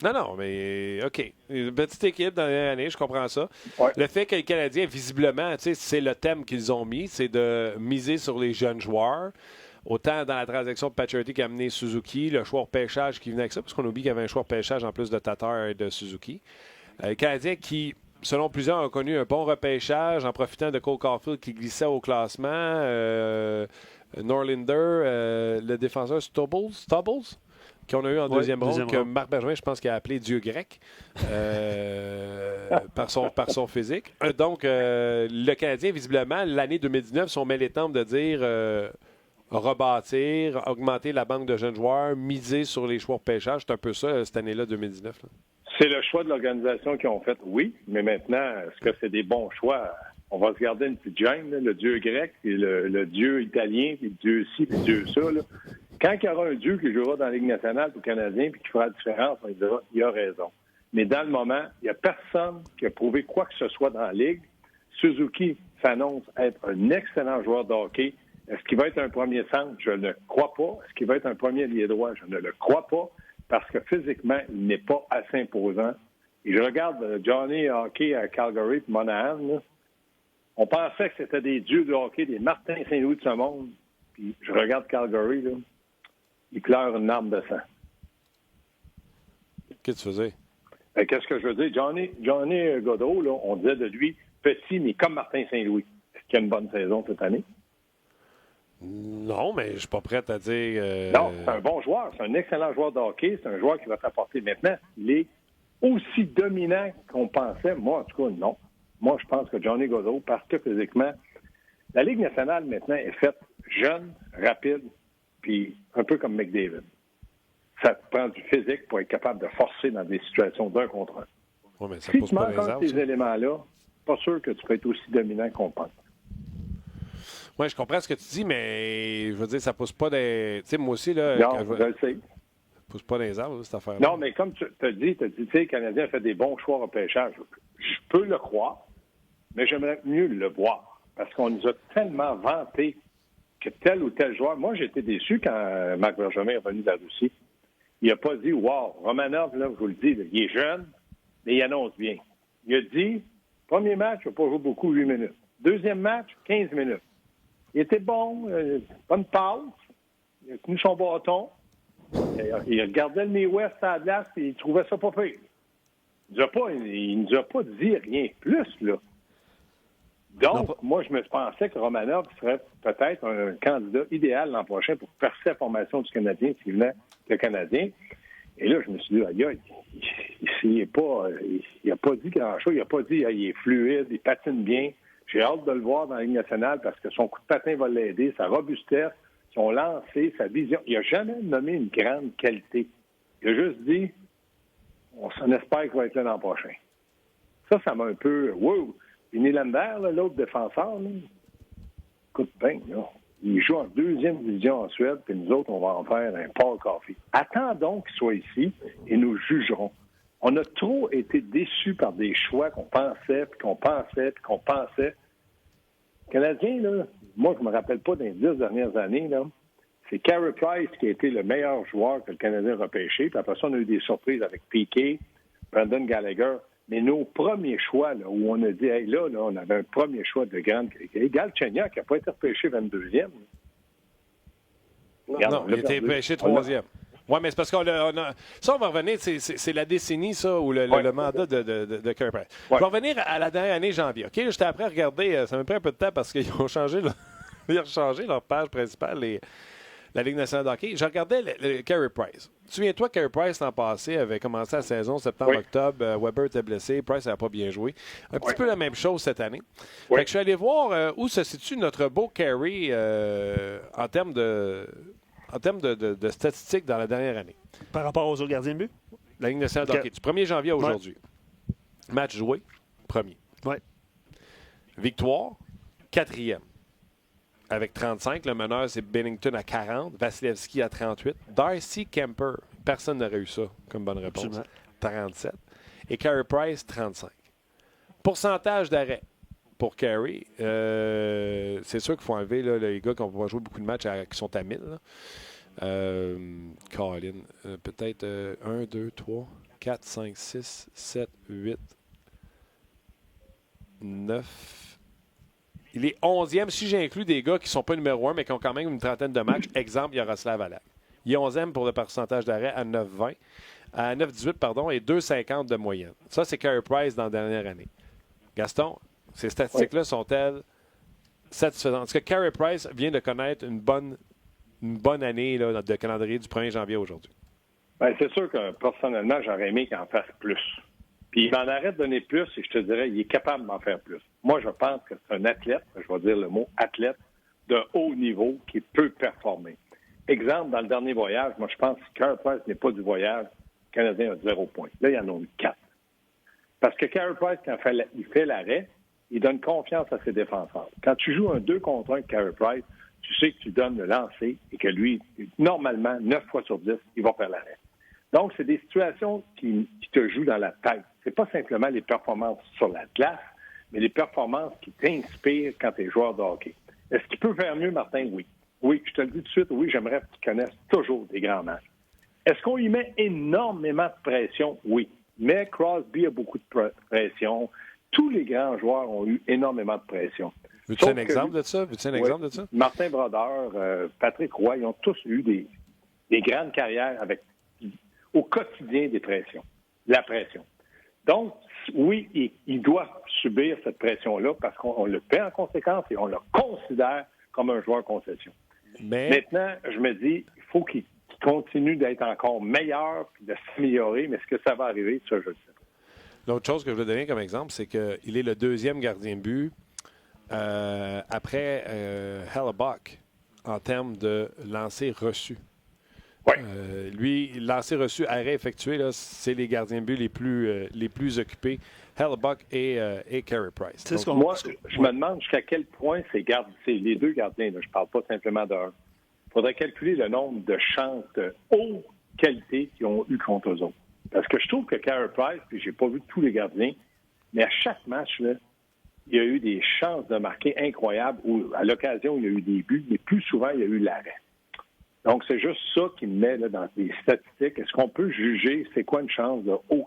[SPEAKER 1] Non, mais OK. Une petite équipe dans l'année, je comprends ça.
[SPEAKER 4] Ouais.
[SPEAKER 1] Le fait que les Canadiens, visiblement, c'est le thème qu'ils ont mis, c'est de miser sur les jeunes joueurs. Autant dans la transaction de Pacioretty qui a amené Suzuki, le choix de pêchage qui venait avec ça, parce qu'on oublie qu'il y avait un choix de pêchage en plus de Tatar et de Suzuki. Les Canadiens qui, selon plusieurs, ont connu un bon repêchage en profitant de Cole Caulfield qui glissait au classement. Norlinder, le défenseur Stubbles, qu'on a eu en deuxième ronde, que Marc Bergevin, je pense qu'il a appelé Dieu grec par son physique. Donc, le Canadien, visiblement, l'année 2019, si on met les tempes de dire rebâtir, augmenter la banque de jeunes joueurs, miser sur les choix de pêchage, c'est un peu ça cette année-là, 2019. Là.
[SPEAKER 4] C'est le choix de l'organisation qu'ils ont fait, oui, mais maintenant, est-ce que c'est des bons choix? On va se garder une petite gêne, là, le dieu grec, puis le dieu italien, puis le dieu ci, puis le dieu ça, là. Quand il y aura un dieu qui jouera dans la Ligue nationale pour le Canadien puis qui fera la différence, on dira il a raison. Mais dans le moment, il n'y a personne qui a prouvé quoi que ce soit dans la Ligue. Suzuki s'annonce être un excellent joueur de hockey. Est-ce qu'il va être un premier centre? Je ne crois pas. Est-ce qu'il va être un premier ailier droit? Je ne le crois pas parce que physiquement, il n'est pas assez imposant. Et je regarde Johnny Hockey à Calgary et Monahan. Là. On pensait que c'était des dieux de hockey, des Martin Saint-Louis de ce monde. Puis je regarde Calgary, là. Il pleure une larme de sang.
[SPEAKER 1] Qu'est-ce que tu faisais?
[SPEAKER 4] Qu'est-ce que je veux dire? Johnny Gaudreau, là, on disait de lui petit, mais comme Martin Saint-Louis. Est-ce qu'il a une bonne saison cette année?
[SPEAKER 1] Non, mais je suis pas prêt à dire...
[SPEAKER 4] Non, c'est un bon joueur. C'est un excellent joueur de hockey. C'est un joueur qui va t'apporter. Maintenant, il est aussi dominant qu'on pensait. Moi, en tout cas, non. Moi, je pense que Johnny Gaudreau, parce que physiquement, la Ligue nationale, maintenant, est faite jeune, rapide, puis un peu comme McDavid. Ça te prend du physique pour être capable de forcer dans des situations d'un contre un.
[SPEAKER 1] Ouais, mais ça
[SPEAKER 4] Si
[SPEAKER 1] pousse
[SPEAKER 4] tu
[SPEAKER 1] pas
[SPEAKER 4] manques
[SPEAKER 1] les
[SPEAKER 4] un de
[SPEAKER 1] arbres,
[SPEAKER 4] ces
[SPEAKER 1] ça.
[SPEAKER 4] éléments-là, pas sûr que tu peux être aussi dominant qu'on pense.
[SPEAKER 1] Oui, je comprends ce que tu dis, mais je veux dire, ça pousse pas des... Tu sais, moi aussi, là...
[SPEAKER 4] Non,
[SPEAKER 1] quand
[SPEAKER 4] je le sais.
[SPEAKER 1] Ça pousse pas des arbres, cette affaire-là.
[SPEAKER 4] Non, mais comme tu as dit, tu sais, le Canadien a fait des bons choix au repêchage. Je peux le croire, mais j'aimerais mieux le voir. Parce qu'on nous a tellement vanté que tel ou tel joueur... Moi, j'étais déçu quand Marc Bergevin est revenu de la Russie. Il n'a pas dit « Wow, Romanov, là, je vous le dis, là, il est jeune, mais il annonce bien. » Il a dit « Premier match, il n'a pas joué beaucoup, 8 minutes. Deuxième match, 15 minutes. Il était bon, bonne passe, il a tenu son bâton. Il regardait le West à la glace et il trouvait ça pas pire. Il ne nous a pas dit rien de plus, là. Donc, moi, je me pensais que Romanov serait peut-être un candidat idéal l'an prochain pour percer la formation du Canadien s'il venait le Canadien. Et là, je me suis dit, aïe, il n'a pas dit grand-chose. Il n'a pas dit, il est fluide, il patine bien. J'ai hâte de le voir dans la Ligue nationale parce que son coup de patin va l'aider, sa robustesse, son lancer, sa vision. Il n'a jamais nommé une grande qualité. Il a juste dit, on s'en espère qu'il va être là l'an prochain. Ça m'a un peu... Wow! Puis Nylander, l'autre défenseur, là, écoute bien, là, il joue en 2e division en Suède, puis nous autres, on va en faire un Paul Coffey. Attendons qu'il soit ici et nous jugerons. On a trop été déçus par des choix qu'on pensait, puis qu'on pensait, puis qu'on pensait. Le Canadien, là, moi, je ne me rappelle pas des 10 dernières années, là, c'est Carey Price qui a été le meilleur joueur que le Canadien a repêché. Puis après ça, on a eu des surprises avec Piquet, Brendan Gallagher. Mais nos premiers choix, là, où on a dit, hey, là, on avait un premier choix de grande qualité. Galchenyuk qui n'a pas été repêché 22e.
[SPEAKER 1] Regarde, non, il a été repêché 3e. Oui, mais c'est parce qu'on a... Ça, on va revenir, c'est la décennie, ça, ou le mandat de Carey Price. Ouais. Je vais revenir à la dernière année janvier. OK, j'étais après à regarder, ça m'a pris un peu de temps parce qu'ils ont changé, ils ont changé leur page principale, la Ligue nationale de hockey. Je regardais le Carey Price. Souviens-toi, Carey Price, l'an passé, avait commencé la saison septembre-octobre. Weber était blessé. Price n'avait pas bien joué. Un petit peu la même chose cette année. Fait que je suis allé voir où se situe notre beau Carey en termes de statistiques dans la dernière année.
[SPEAKER 2] Par rapport aux autres gardiens de but?
[SPEAKER 1] La Ligue nationale de hockey. Du 1er janvier à aujourd'hui. Match joué, premier. Victoire, 4e. Avec 35. Le meneur, c'est Binnington à 40. Vasilevski à 38. Darcy Kemper, personne n'aurait eu ça comme bonne réponse. Absolument. 37. Et Carey Price, 35. Pourcentage d'arrêt pour Carey. C'est sûr qu'il faut enlever là, les gars qui vont jouer beaucoup de matchs qui sont à 1000. Colin. Peut-être 1, 2, 3, 4, 5, 6, 7, 8, 9... Il est 11e, si j'inclus des gars qui ne sont pas numéro 1, mais qui ont quand même une trentaine de matchs. Exemple, Yaroslav Halak. Il est 11e pour le pourcentage d'arrêt à 9,20. À 9,18, pardon, et 2,50 de moyenne. Ça, c'est Carey Price dans la dernière année. Gaston, ces statistiques-là sont-elles satisfaisantes? Est-ce que Carey Price vient de connaître une bonne année là, de calendrier du 1er janvier aujourd'hui?
[SPEAKER 4] Bien, c'est sûr que personnellement, j'aurais aimé qu'il en fasse plus. Puis il m'en arrête de donner plus et je te dirais, il est capable d'en faire plus. Moi, je pense que c'est un athlète, je vais dire le mot athlète, de haut niveau qui peut performer. Exemple, dans le dernier voyage, moi, je pense que Carey Price n'est pas du voyage. Le Canadien a 0 points. Là, il y en a eu 4. Parce que Carey Price, quand il fait l'arrêt, il donne confiance à ses défenseurs. Quand tu joues un 2 contre 1 avec Carey Price, tu sais que tu donnes le lancer et que lui, normalement, 9 fois sur 10, il va faire l'arrêt. Donc, c'est des situations qui te jouent dans la tête. C'est pas simplement les performances sur la glace, mais les performances qui t'inspirent quand tu es joueur de hockey. Est-ce qu'il peut faire mieux, Martin? Oui. Oui, je te le dis tout de suite, oui, j'aimerais qu'il connaisse toujours des grands matchs. Est-ce qu'on y met énormément de pression? Oui. Mais Crosby a beaucoup de pression. Tous les grands joueurs ont eu énormément de pression.
[SPEAKER 1] Veux-tu un exemple de ça? Exemple de ça?
[SPEAKER 4] Martin Brodeur, Patrick Roy, ils ont tous eu des grandes carrières avec au quotidien des pressions, la pression. Donc, oui, il doit subir cette pression-là parce qu'on le paie en conséquence et on le considère comme un joueur concession.
[SPEAKER 1] Mais
[SPEAKER 4] maintenant, je me dis, il faut qu'il continue d'être encore meilleur puis de s'améliorer, mais est-ce que ça va arriver? Ça, je le sais pas.
[SPEAKER 1] l'autre chose que je veux donner comme exemple, c'est qu'il est le deuxième gardien de but après Hellebuck en termes de lancers reçus.
[SPEAKER 4] Ouais.
[SPEAKER 1] Lui, lancer reçu, arrêt effectué, là, c'est les gardiens de but les plus occupés. Hellebuck et Carey Price.
[SPEAKER 2] Donc,
[SPEAKER 4] moi, je me demande jusqu'à quel point c'est les deux gardiens, là, je ne parle pas simplement d'un. Il faudrait calculer le nombre de chances de haute qualité qu'ils ont eu contre eux autres. Parce que je trouve que Carey Price, puis j'ai pas vu tous les gardiens, mais à chaque match, là, il y a eu des chances de marquer incroyables où, à l'occasion, il y a eu des buts, mais plus souvent, il y a eu l'arrêt. Donc, c'est juste ça qui me met là, dans les statistiques. Est-ce qu'on peut juger c'est quoi une chance de haute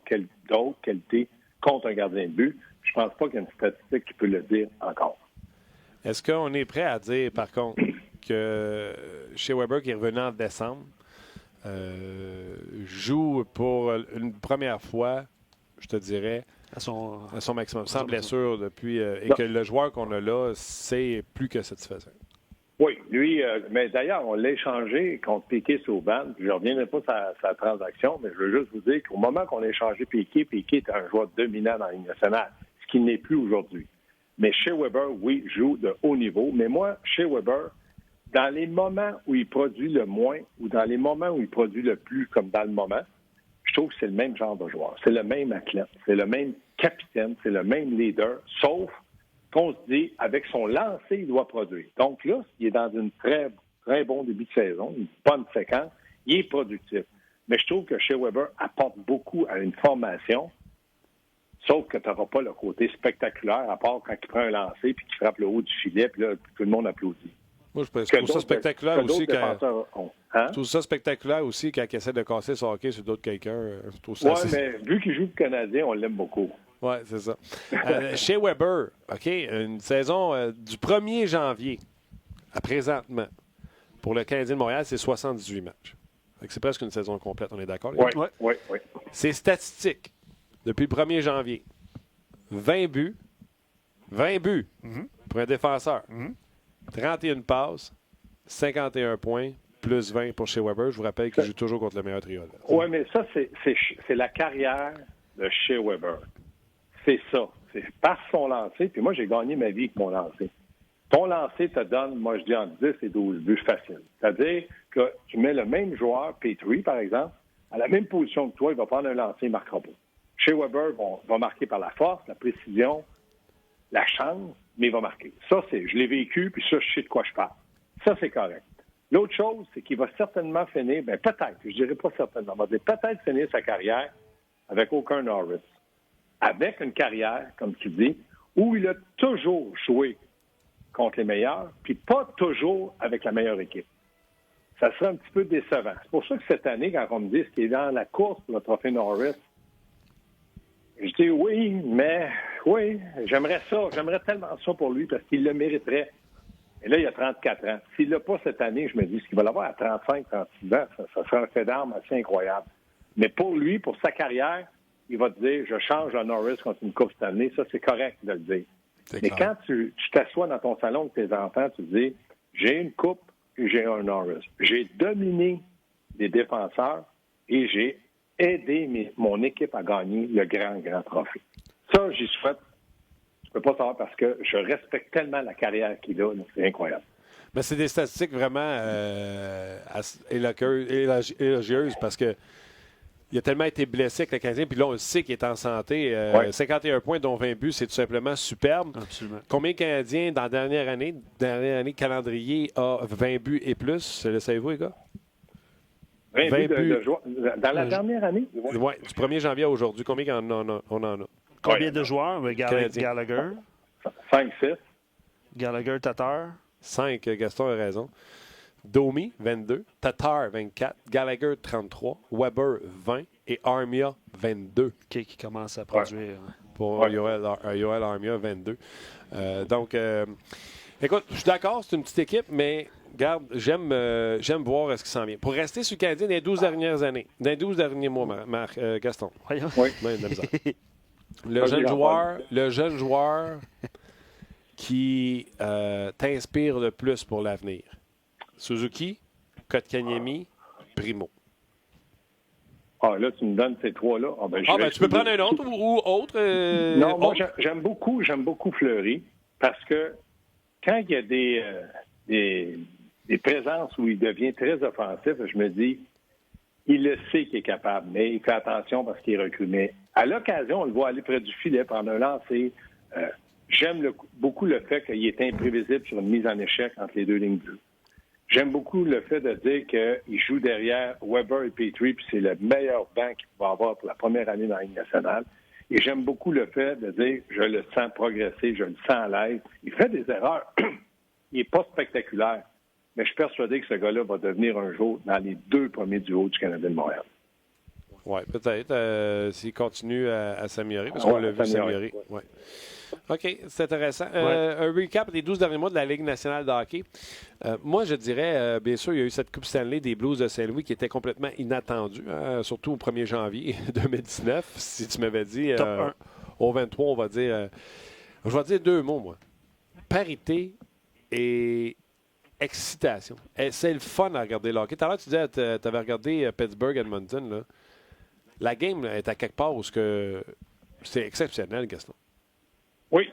[SPEAKER 4] qualité contre un gardien de but? Je pense pas qu'il y a une statistique qui peut le dire encore.
[SPEAKER 1] Est-ce qu'on est prêt à dire, par contre, que Shea Weber, qui est revenu en décembre, joue pour une première fois, je te dirais, à son maximum, sans blessure depuis, et que le joueur qu'on a là, c'est plus que satisfaisant?
[SPEAKER 4] Oui, lui, mais d'ailleurs, on l'a échangé contre Piquet-Sauban. Je ne reviendrai pas sur sa transaction, mais je veux juste vous dire qu'au moment qu'on a échangé Piquet est un joueur dominant dans la Ligue nationale, ce qui n'est plus aujourd'hui. Mais Shea Weber, oui, joue de haut niveau. Mais moi, Shea Weber, dans les moments où il produit le moins ou dans les moments où il produit le plus, comme dans le moment, je trouve que c'est le même genre de joueur. C'est le même athlète, c'est le même capitaine, c'est le même leader, sauf qu'on se dit, avec son lancer, il doit produire. Donc là, il est dans une très, très bon début de saison, une bonne séquence, il est productif. Mais je trouve que Shea Weber apporte beaucoup à une formation, sauf que tu n'auras pas le côté spectaculaire, à part quand il prend un lancer puis qu'il frappe le haut du filet, puis là, tout le monde applaudit.
[SPEAKER 1] Moi, je trouve ça spectaculaire aussi tout ça spectaculaire aussi quand il essaie de casser son hockey sur d'autres quelqu'un.
[SPEAKER 4] Oui, mais vu qu'il joue le Canadien, on l'aime beaucoup.
[SPEAKER 1] Oui, c'est ça. Shea Weber, OK, une saison du 1er janvier à présentement, pour le Canadien de Montréal, c'est 78 matchs. C'est presque une saison complète, on est d'accord?
[SPEAKER 4] Oui.
[SPEAKER 1] C'est statistique. Depuis le 1er janvier, 20 buts pour un défenseur. 31 passes, 51 points, plus 20 pour Shea Weber. Je vous rappelle qu'il joue toujours contre le meilleur trio.
[SPEAKER 4] Oui, mais ça, c'est la carrière de Shea Weber. C'est ça. C'est par son lancer. Puis moi, j'ai gagné ma vie avec mon lancer. Ton lancer te donne, moi, je dis entre 10 et 12 buts faciles. C'est-à-dire que tu mets le même joueur, Petrie, par exemple, à la même position que toi, il va prendre un lancer, il ne marquera pas. Shea Weber va marquer par la force, la précision, la chance, mais il va marquer. Ça, je l'ai vécu, puis ça, je sais de quoi je parle. Ça, c'est correct. L'autre chose, c'est qu'il va certainement finir, peut-être, je dirais pas certainement, mais peut-être finir sa carrière avec aucun Norris. Avec une carrière, comme tu dis, où il a toujours joué contre les meilleurs, puis pas toujours avec la meilleure équipe. Ça serait un petit peu décevant. C'est pour ça que cette année, quand on me dit qu'il est dans la course pour le trophée Norris, je dis oui, j'aimerais tellement ça pour lui parce qu'il le mériterait. Et là, il a 34 ans. S'il l'a pas cette année, je me dis qu'il va l'avoir à 35, 36 ans, ça serait un fait d'armes assez incroyable. Mais pour lui, pour sa carrière, il va te dire, je change le Norris contre une Coupe cette année. Ça, c'est correct de le dire. Mais quand tu t'assois dans ton salon avec tes enfants, tu te dis, j'ai une Coupe et j'ai un Norris. J'ai dominé les défenseurs et j'ai aidé mon équipe à gagner le grand trophée. Ça, j'y souhaite. Je ne peux pas savoir parce que je respecte tellement la carrière qu'il a. C'est incroyable.
[SPEAKER 1] Mais c'est des statistiques vraiment élogieuses parce que il a tellement été blessé avec le Canadien, puis là, on le sait qu'il est en santé. 51 points, dont 20 buts, c'est tout simplement superbe.
[SPEAKER 2] Absolument.
[SPEAKER 1] Combien de Canadiens, dans la dernière année calendrier, a 20 buts et plus? Le savez-vous, les gars?
[SPEAKER 4] 20 buts dans la dernière année?
[SPEAKER 1] Oui, du 1er janvier à aujourd'hui. Combien on en a?
[SPEAKER 2] Combien de joueurs? Gallagher.
[SPEAKER 4] 5-6.
[SPEAKER 2] Gallagher, Tatar.
[SPEAKER 1] 5, Gaston a raison. Domi, 22. Tatar, 24. Gallagher, 33. Weber, 20. Et Armia, 22.
[SPEAKER 2] Qui commence à produire.
[SPEAKER 1] Pour Yoel Armia, 22. Donc, écoute, je suis d'accord, c'est une petite équipe, mais regarde, j'aime voir ce qui s'en vient. Pour rester sur le Canadien dans les 12 dernières années, dans les 12 derniers mois, Gaston.
[SPEAKER 2] Voyons.
[SPEAKER 4] Oui.
[SPEAKER 1] Le jeune joueur qui t'inspire le plus pour l'avenir. Suzuki, Kotkaniemi, Primo.
[SPEAKER 4] Ah, là, tu me donnes ces trois-là.
[SPEAKER 1] Tu peux prendre un autre ou autre.
[SPEAKER 4] Non, moi, j'aime beaucoup Fleury parce que quand il y a des présences où il devient très offensif, je me dis, il le sait qu'il est capable, mais il fait attention parce qu'il est recul. Mais à l'occasion, on le voit aller près du filet prendre un lancer. J'aime beaucoup le fait qu'il est imprévisible sur une mise en échec entre les deux lignes bleues. J'aime beaucoup le fait de dire qu'il joue derrière Weber et Petrie, puis c'est le meilleur banc qu'il va avoir pour la première année dans la Ligue nationale. Et j'aime beaucoup le fait de dire je le sens progresser, je le sens à l'aise. Il fait des erreurs. Il n'est pas spectaculaire. Mais je suis persuadé que ce gars-là va devenir un jour dans les 2 premiers duos du Canadien de Montréal.
[SPEAKER 1] Oui, peut-être, s'il continue à s'améliorer, parce qu'on l'a vu s'améliorer. Ouais. OK, c'est intéressant. Un recap des 12 derniers mois de la Ligue nationale de hockey. Moi, je dirais, bien sûr, il y a eu cette Coupe Stanley des Blues de Saint-Louis qui était complètement inattendue, surtout au 1er janvier 2019. Si tu m'avais dit au 23, on va dire... je vais dire 2 mots, moi. Parité et excitation. C'est le fun à regarder le hockey. Tout à l'heure, tu disais que tu avais regardé Pittsburgh-Edmonton. Là. La game est à quelque part où c'est exceptionnel, Gaston.
[SPEAKER 4] Oui,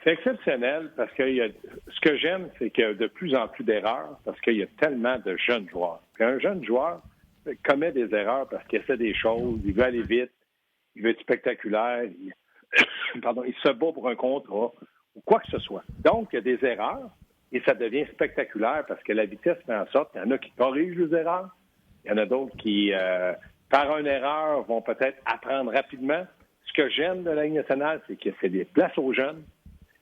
[SPEAKER 4] c'est exceptionnel parce que ce que j'aime, c'est qu'il y a de plus en plus d'erreurs parce qu'il y a tellement de jeunes joueurs. Puis un jeune joueur commet des erreurs parce qu'il essaie des choses, il veut aller vite, il veut être spectaculaire, il se bat pour un contrat ou quoi que ce soit. Donc, il y a des erreurs et ça devient spectaculaire parce que la vitesse fait en sorte qu'il y en a qui corrigent les erreurs, il y en a d'autres qui, par une erreur, vont peut-être apprendre rapidement. Ce que j'aime de la Ligue nationale, c'est qu'il fait des places aux jeunes.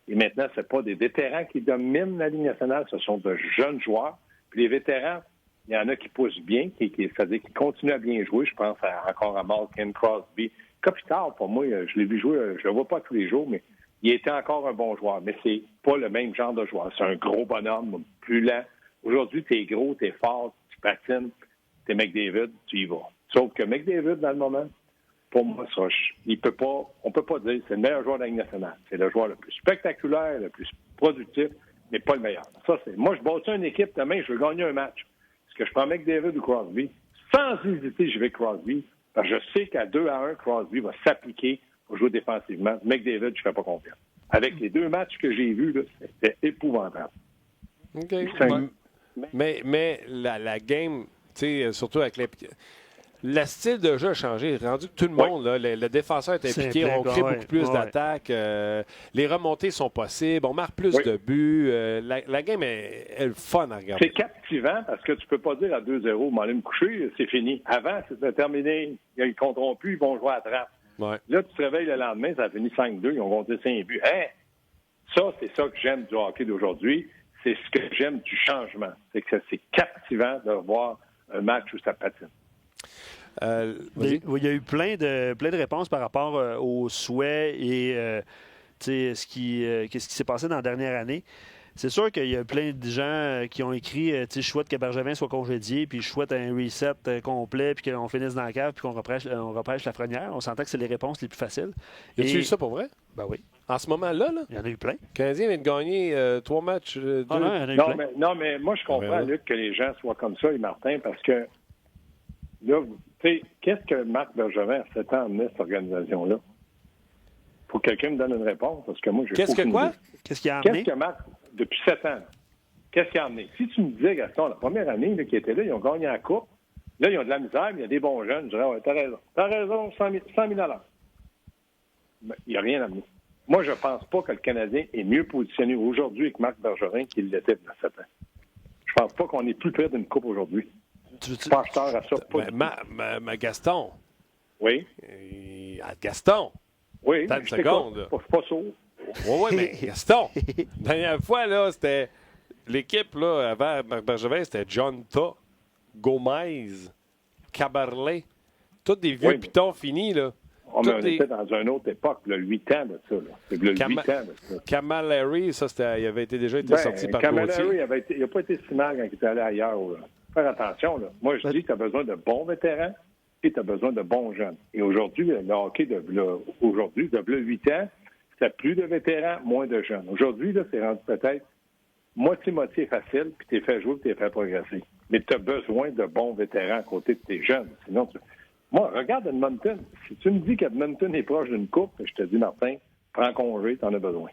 [SPEAKER 4] Et maintenant, ce n'est pas des vétérans qui dominent la Ligue nationale, ce sont de jeunes joueurs. Puis les vétérans, il y en a qui poussent bien, c'est-à-dire qui continuent à bien jouer. Je pense encore à Malkin, Crosby. Kopitar, pour moi, je l'ai vu jouer, je ne le vois pas tous les jours, mais il était encore un bon joueur. Mais c'est pas le même genre de joueur. C'est un gros bonhomme, plus lent. Aujourd'hui, tu es gros, tu es fort, tu patines, tu es McDavid, tu y vas. Sauf que McDavid, dans le moment, pour moi, ça, on peut pas dire que c'est le meilleur joueur de la Ligue nationale. C'est le joueur le plus spectaculaire, le plus productif, mais pas le meilleur. Moi, je bâtis une équipe demain, je veux gagner un match. Est-ce que je prends McDavid ou Crosby? Sans hésiter, je vais Crosby. Parce que je sais qu'à 2-1, Crosby va s'appliquer pour jouer défensivement. McDavid, je ne fais pas confiance. Avec les 2 matchs que j'ai vus, là, c'était épouvantable.
[SPEAKER 1] OK. Mais la game, tu sais, surtout avec le style de jeu a changé. Rendu que tout le monde, là, le défenseur est impliqué, on crée beaucoup plus d'attaques. Les remontées sont possibles, on marque plus de buts. La game est le fun à regarder.
[SPEAKER 4] C'est captivant parce que tu peux pas dire à 2-0, m'en aller me coucher, c'est fini. Avant, c'était terminé, ils ne compteront plus, ils vont jouer à trappe.
[SPEAKER 1] Ouais.
[SPEAKER 4] Là, tu te réveilles le lendemain, ça a fini 5-2, ils ont compté 5 buts. Ça, c'est ça que j'aime du hockey d'aujourd'hui. C'est ce que j'aime du changement. C'est que c'est captivant de voir un match où ça patine.
[SPEAKER 2] Il y a eu plein de réponses par rapport aux souhaits et qu'est-ce qui s'est passé dans la dernière année. C'est sûr qu'il y a plein de gens qui ont écrit je souhaite que Bergevin soit congédié, puis je souhaite un reset complet, puis qu'on finisse dans la cave, puis qu'on repêche Lafrenière. On s'entend que c'est les réponses les plus faciles.
[SPEAKER 1] As-tu eu ça pour vrai?
[SPEAKER 2] Ben oui.
[SPEAKER 1] En ce moment-là?
[SPEAKER 2] Il y en a eu plein.
[SPEAKER 1] Le Canadien vient de gagner 3 matchs.
[SPEAKER 2] Non, il y en a eu plein.
[SPEAKER 4] Non, mais moi, je comprends, Luc, que les gens soient comme ça, et Martin, parce que là, tu sais, qu'est-ce que Marc Bergevin a 7 ans amené cette organisation-là? Faut que quelqu'un me donne une réponse, parce que moi, je
[SPEAKER 2] Qu'est-ce qu'il a amené?
[SPEAKER 4] Qu'est-ce que Marc, depuis 7 ans, qu'est-ce qu'il a amené? Si tu me disais, Gaston, la première année là, qui était là, ils ont gagné la Coupe, là, ils ont de la misère, mais il y a des bons jeunes, je dirais, ouais, t'as raison, 100 000 $. Mais il n'y a rien amené. Moi, je ne pense pas que le Canadien est mieux positionné aujourd'hui avec Marc Bergevin qu'il l'était il y a 7 ans. Je pense pas qu'on est plus près d'une Coupe aujourd'hui. Je suis pas acheteur à ça.
[SPEAKER 1] Mais Gaston.
[SPEAKER 4] Oui.
[SPEAKER 1] Gaston.
[SPEAKER 4] Oui.
[SPEAKER 1] T'as une seconde.
[SPEAKER 4] Je suis pas sourd.
[SPEAKER 1] Oui, mais Gaston. La dernière fois, là, c'était l'équipe là, avant Marc Bergevin, c'était John Ta, Gomez, Caberlet. Tous des vieux pitons finis, là.
[SPEAKER 4] On était dans une autre époque, le 8 ans de ça. C'est le 8 ans de ça.
[SPEAKER 1] Cammalleri, ça, il avait déjà été sorti par Gauthier.
[SPEAKER 4] Cammalleri, il n'a pas été si mal quand il est allé ailleurs. Là. Faire attention. Là. Moi, je dis que tu as besoin de bons vétérans et tu as besoin de bons jeunes. Et aujourd'hui, le hockey de 8 ans, c'est plus de vétérans, moins de jeunes. Aujourd'hui, là, c'est rendu peut-être moitié facile, puis t'es fait jouer, puis t'es fait progresser. Mais tu as besoin de bons vétérans à côté de tes jeunes. Sinon, moi, regarde Edmonton. Si tu me dis qu'Edmonton est proche d'une coupe, je te dis, Martin, prends congé, t'en as besoin.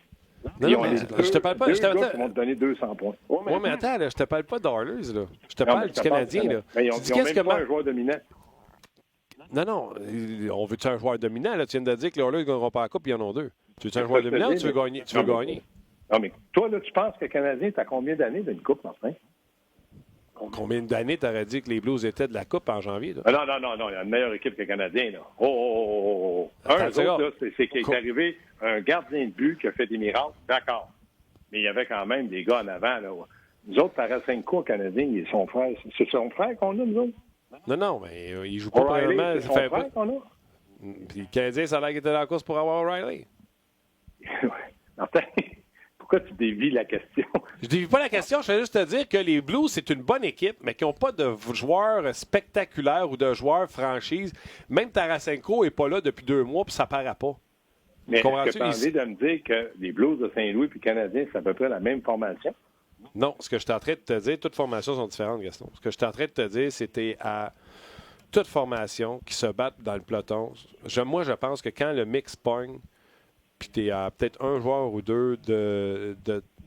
[SPEAKER 1] Non, mais je te parle pas.
[SPEAKER 4] Deux gars qui vont te donner 200 points.
[SPEAKER 1] Oui, mais attends, là, je te parle pas d'Oilers, là. Je te parle du Canadien, là.
[SPEAKER 4] Mais ils ont même pas un joueur dominant.
[SPEAKER 1] Non, on veut-tu un joueur dominant? Là? Tu viens de dire que les Oilers ne gagneront pas la coupe, puis ils en ont deux. Tu veux un joueur dominant ou tu veux gagner? Tu veux gagner?
[SPEAKER 4] Non, mais toi, là, tu penses que le Canadien est à combien d'années d'une coupe, Martin?
[SPEAKER 1] Combien d'années t'aurais dit que les Blues étaient de la coupe en janvier? Là?
[SPEAKER 4] Non, il y a une meilleure équipe que le Canadien, là. Un autre, là, c'est qu'il est arrivé un gardien de but qui a fait des miracles, d'accord. Mais il y avait quand même des gars en avant, là. Nous autres, Tarasenko, Canadien, il est son frère. C'est son frère qu'on a, nous autres?
[SPEAKER 1] Non, mais il joue pas probablement.
[SPEAKER 4] C'est son frère qu'on a?
[SPEAKER 1] Puis le Canadien, ça a l'air qu'il était dans la course pour avoir O'Reilly.
[SPEAKER 4] Martin, pourquoi tu dévies la question?
[SPEAKER 1] Je dévie pas la question, je vais juste te dire que les Blues, c'est une bonne équipe, mais qui n'ont pas de joueurs spectaculaires ou de joueurs franchise. Même Tarasenko n'est pas là depuis 2 mois, puis ça paraît pas.
[SPEAKER 4] Mais est-ce que tu as envie de me dire que les Blues de Saint-Louis et le Canadien, c'est à peu près la même formation?
[SPEAKER 1] Non, ce que je suis en train de te dire, toutes formations sont différentes, Gaston. Ce que je suis en train de te dire, c'était à toute formation qui se battent dans le peloton. Moi, je pense que quand le mix pogne, puis tu es à peut-être un joueur ou deux